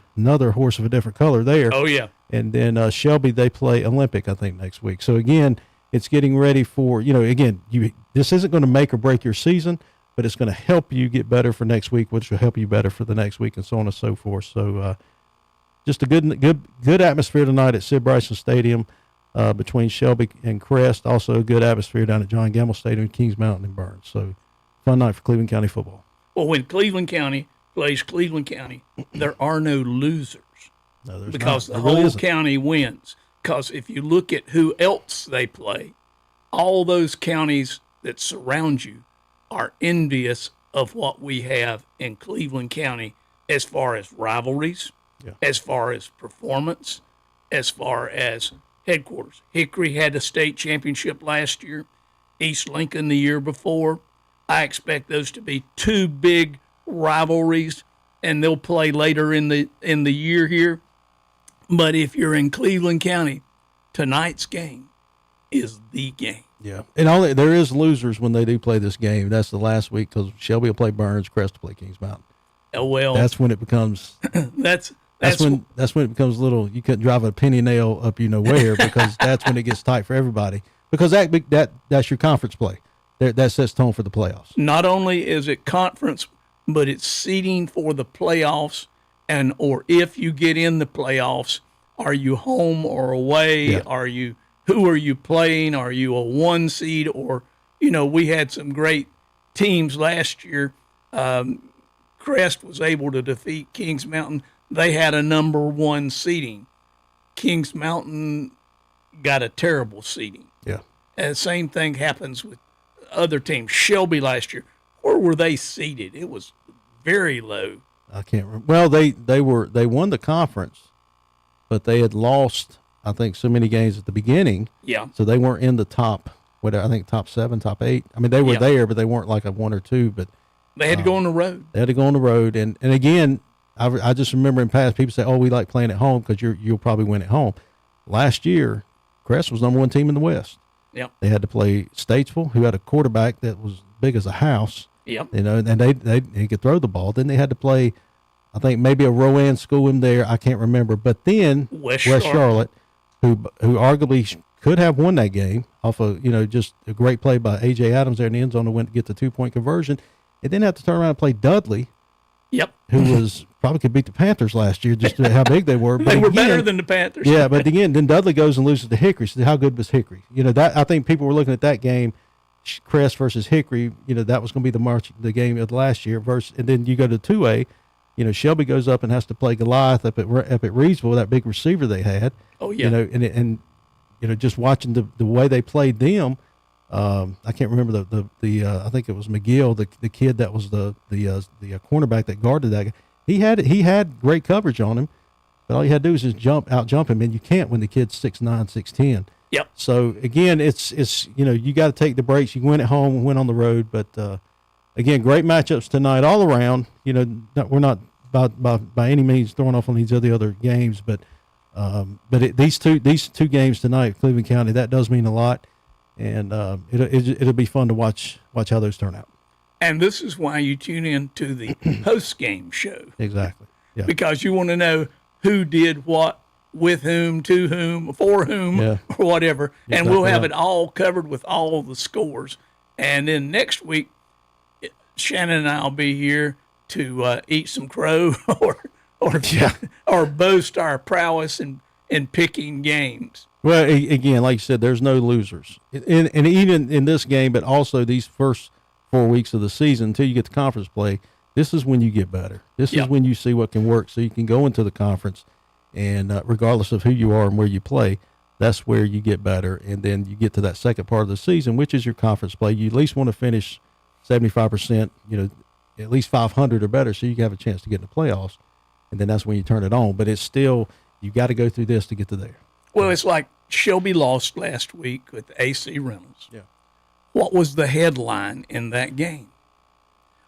horse of a different color there. Oh, yeah. And then Shelby, they play Olympic, I think, next week. So, again, it's getting ready for, this isn't going to make or break your season, but it's going to help you get better for next week, which will help you better for the next week and so on and so forth. So, just a good atmosphere tonight at Sid Bryson Stadium between Shelby and Crest. Also a good atmosphere down at John Gamble Stadium, Kings Mountain and Burns. So, fun night for Cleveland County football. Well, when Cleveland County plays Cleveland County, there are no losers because the whole county wins. Because if you look at who else they play, all those counties that surround you are envious of what we have in Cleveland County as far as rivalries, as far as performance, as far as headquarters. Hickory had a state championship last year, East Lincoln the year before. I expect those to be two big rivalries, and they'll play later in the year here. But if you're in Cleveland County, tonight's game is the game. Yeah, and there is losers when they do play this game. That's the last week because Shelby will play Burns, Crest will play Kings Mountain. Oh well, that's when it becomes. That's when it becomes little. You couldn't drive a penny nail up where because that's when it gets tight for everybody because that's your conference play. That sets tone for the playoffs. Not only is it conference, but it's seeding for the playoffs, or if you get in the playoffs, are you home or away? Yeah. Who are you playing? Are you a 1 seed? Or, we had some great teams last year. Crest was able to defeat Kings Mountain. They had a number 1 seeding. Kings Mountain got a terrible seeding. Yeah. And the same thing happens with other teams. Shelby last year, where were they seated? It was very low. I can't remember. Well, they won the conference, but they had lost, I think, so many games at the beginning. Yeah. So they weren't in the top 7, top 8. I mean, they were there, but they weren't like a 1 or 2. But they had to go on the road. They had to go on the road, and again, I just remember in past people say, "Oh, we like playing at home because you'll probably win at home." Last year, Crest was number 1 team in the West. Yep. They had to play Statesville, who had a quarterback that was big as a house. Yep. And they could throw the ball. Then they had to play, I think maybe a Rowan school in there. I can't remember. But then West Charlotte, who arguably could have won that game off of just a great play by A.J. Adams there in the end zone to get the 2-point conversion. It didn't have to turn around and play Dudley. Yep. Who probably could beat the Panthers last year just how big they were. But they were better than the Panthers. Yeah, but again, then Dudley goes and loses to Hickory. So how good was Hickory? That I think people were looking at that game, Crest versus Hickory. That was going to be the game of last year. And then you go to 2A. Shelby goes up and has to play Goliath up at Reedsville, that big receiver they had. Oh yeah. And just watching the way they played them, I can't remember the I think it was McGill, the kid that was the cornerback that guarded that guy. He had great coverage on him, but all you had to do is just jump him, and you can't when the kid's 6'9", 6'10". Yep. So again, it's you got to take the breaks. You win at home, win on the road, but again, great matchups tonight all around. We're not by any means throwing off on these other games, but these two games tonight, Cleveland County, that does mean a lot, and it'll be fun to watch how those turn out. And this is why you tune in to the post-game show. Exactly. Yeah. Because you want to know who did what, with whom, to whom, for whom, or whatever. Exactly. And we'll have it all covered with all the scores. And then next week, Shannon and I will be here to eat some crow or boast our prowess in picking games. Well, again, like you said, there's no losers. And even in this game, but also these first 4 weeks of the season until you get to conference play, this is when you get better. This is when you see what can work, so you can go into the conference, and regardless of who you are and where you play, that's where you get better. And then you get to that second part of the season, which is your conference play. You at least want to finish 75%, at least 500 or better, so you can have a chance to get in the playoffs. And then that's when you turn it on. But it's still, you got to go through this to get to there. Well, it's like Shelby lost last week with AC Reynolds. Yeah. What was the headline in that game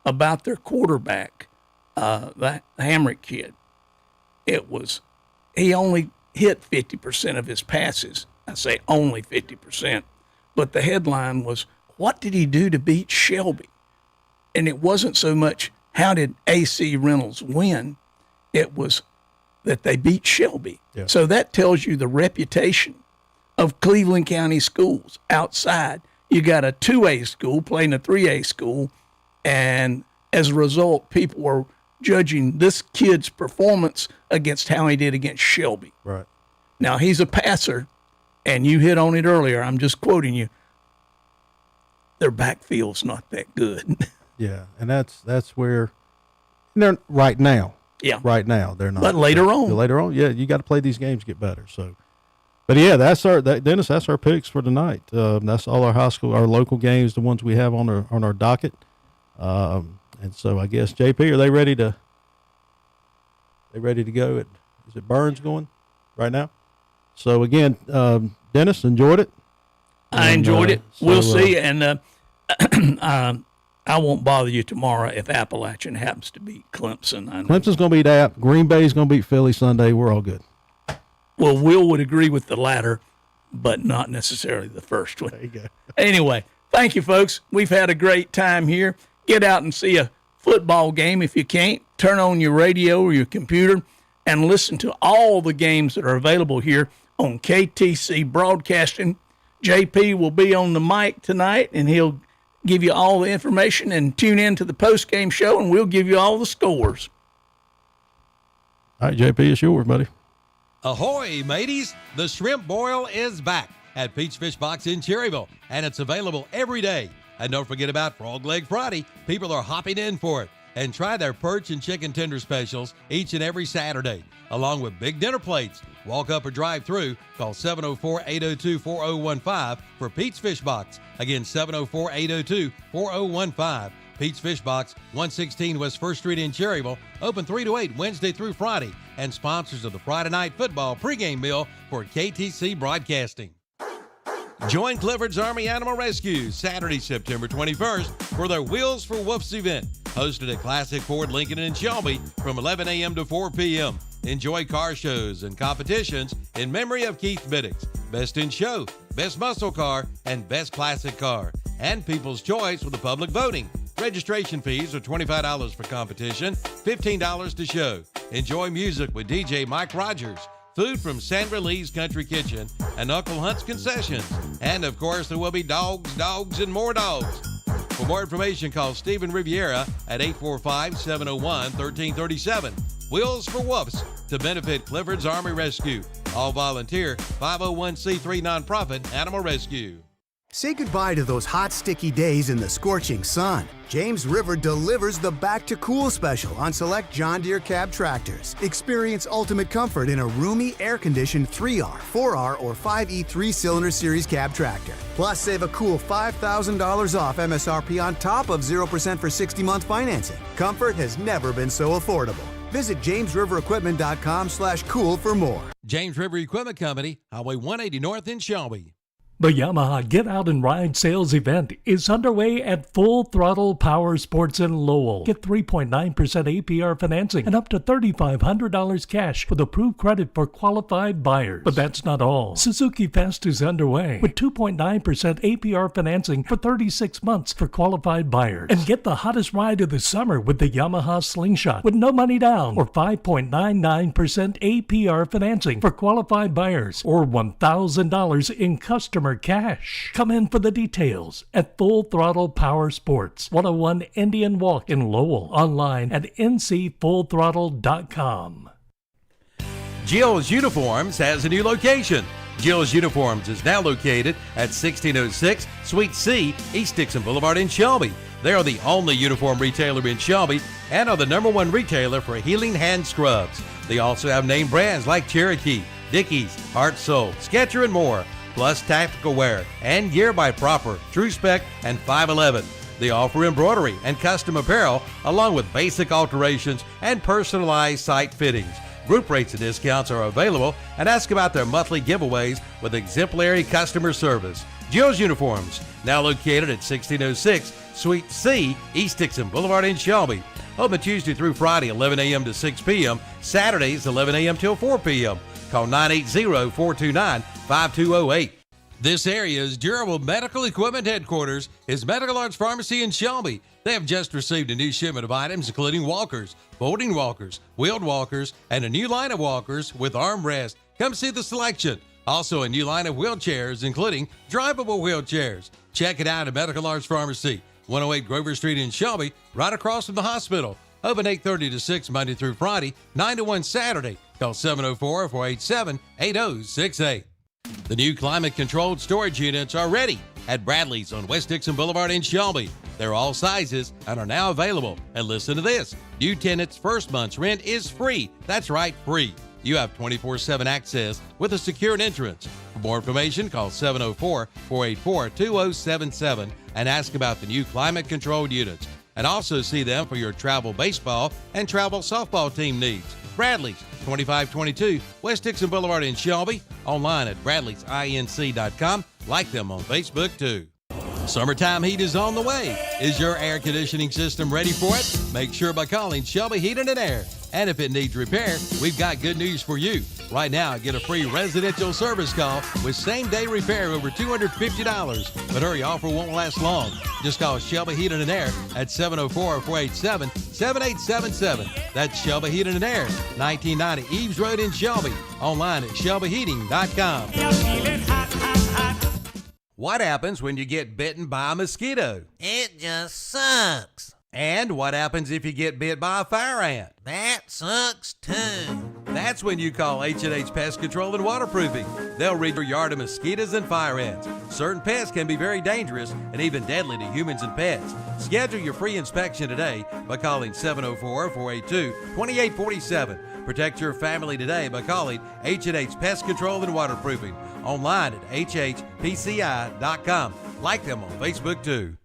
about their quarterback, that Hamrick kid? It was, he only hit 50% of his passes. I say only 50%. But the headline was, what did he do to beat Shelby? And it wasn't so much, how did AC Reynolds win? It was that they beat Shelby. Yeah. So that tells you the reputation of Cleveland County schools outside. You got a 2A school playing a 3A school, and as a result, people were judging this kid's performance against how he did against Shelby. Right. Now, he's a passer, and you hit on it earlier. I'm just quoting you. Their backfield's not that good. Yeah, and that's where they're right now. Yeah. Right now, they're not. But later on. Later on, yeah, you got to play these games, get better. So, but yeah, Dennis, that's our picks for tonight. That's all our high school, our local games, the ones we have on our docket. And so I guess JP, are they ready to go? Is it Burns going right now? So again, Dennis, enjoyed it. I enjoyed it. We'll see. And I won't bother you tomorrow if Appalachian happens to beat Clemson. Clemson's going to beat App. Green Bay's going to beat Philly Sunday. We're all good. Well, Will would agree with the latter, but not necessarily the first one. There you go. Anyway, thank you, folks. We've had a great time here. Get out and see a football game if you can't. Turn on your radio or your computer and listen to all the games that are available here on KTC Broadcasting. JP will be on the mic tonight, and he'll give you all the information, and tune in to the post-game show, and we'll give you all the scores. All right, JP, it's yours, buddy. Ahoy, mateys! The shrimp boil is back at Peach Fish Box in Cherryville, and it's available every day. And don't forget about Frog Leg Friday. People are hopping in for it. And try their perch and chicken tender specials each and every Saturday, along with big dinner plates. Walk up or drive through. Call 704-802-4015 for Pete's Fish Box. Again, 704-802-4015. Pete's Fish Box, 116 West 1st Street in Cherryville. Open 3 to 8 Wednesday through Friday. And sponsors of the Friday Night Football pregame meal for KTC Broadcasting. Join Clifford's Army Animal Rescue Saturday, September 21st for their Wheels for Wolves event, hosted at Classic Ford Lincoln in Shelby from 11 a.m. to 4 p.m. Enjoy car shows and competitions in memory of Keith Biddix, Best in Show, Best Muscle Car, and Best Classic Car, and People's Choice with the public voting. Registration fees are $25 for competition, $15 to show. Enjoy music with DJ Mike Rogers. Food from Sandra Lee's Country Kitchen and Uncle Hunt's Concessions. And, of course, there will be dogs, and more dogs. For more information, call Stephen Riviera at 845-701-1337. Wheels for Wolves to benefit Clifford's Army Rescue. All volunteer, 501c3 nonprofit animal rescue. Say goodbye to those hot, sticky days in the scorching sun. James River delivers the Back to Cool special on select John Deere cab tractors. Experience ultimate comfort in a roomy, air-conditioned 3R, 4R, or 5E 3-cylinder series cab tractor. Plus, save a cool $5,000 off MSRP on top of 0% for 60-month financing. Comfort has never been so affordable. Visit JamesRiverEquipment.com/cool for more. James River Equipment Company, Highway 180 North in Shelby. The Yamaha Get Out and Ride sales event is underway at Full Throttle Powersports in Lowell. Get 3.9% APR financing and up to $3,500 cash with approved credit for qualified buyers. But that's not all. Suzuki Fest is underway with 2.9% APR financing for 36 months for qualified buyers. And get the hottest ride of the summer with the Yamaha Slingshot with no money down or 5.99% APR financing for qualified buyers or $1,000 in customer cash. Come in for the details at Full Throttle Powersports, 101 Indian Walk in Lowell. Online at ncfullthrottle.com. Jill's Uniforms has a new location. Jill's Uniforms is now located at 1606 Suite C, East Dixon Boulevard in Shelby. They are the only uniform retailer in Shelby and are the #1 retailer for healing hand scrubs. They also have name brands like Cherokee, Dickies, Heart Soul, Sketcher, and more. Plus tactical wear and gear by Proper, True Spec, and 511. They offer embroidery and custom apparel along with basic alterations and personalized site fittings. Group rates and discounts are available, and ask about their monthly giveaways with exemplary customer service. Jill's Uniforms, now located at 1606 Suite C, East Dixon Boulevard in Shelby. Open Tuesday through Friday, 11 a.m. to 6 p.m., Saturdays, 11 a.m. till 4 p.m. Call 980-429-5208. This area's durable medical equipment headquarters is Medical Arts Pharmacy in Shelby. They have just received a new shipment of items including walkers, folding walkers, wheeled walkers, and a new line of walkers with armrest. Come see the selection. Also a new line of wheelchairs including drivable wheelchairs. Check it out at Medical Arts Pharmacy, 108 Grover Street in Shelby, right across from the hospital. Open 8:30 to 6 Monday through Friday, 9 to 1 Saturday. Call 704-487-8068. The new climate-controlled storage units are ready at Bradley's on West Dixon Boulevard in Shelby. They're all sizes and are now available. And listen to this. New tenants' first month's rent is free. That's right, free. You have 24/7 access with a secured entrance. For more information, call 704-484-2077 and ask about the new climate-controlled units. And also see them for your travel baseball and travel softball team needs. Bradley's, 2522 West Dixon Boulevard in Shelby. Online at bradleysinc.com. Like them on Facebook, too. Summertime heat is on the way. Is your air conditioning system ready for it? Make sure by calling Shelby Heating and Air. And if it needs repair, we've got good news for you. Right now, get a free residential service call with same-day repair over $250. But hurry, offer won't last long. Just call Shelby Heating and Air at 704-487-7877. That's Shelby Heating and Air, 1990 Eves Road in Shelby. Online at shelbyheating.com. What happens when you get bitten by a mosquito? It just sucks. And what happens if you get bit by a fire ant? That sucks too. That's when you call H&H Pest Control and Waterproofing. They'll rid your yard of mosquitoes and fire ants. Certain pests can be very dangerous and even deadly to humans and pets. Schedule your free inspection today by calling 704-482-2847. Protect your family today by calling H&H Pest Control and Waterproofing. Online at hhpci.com. Like them on Facebook too.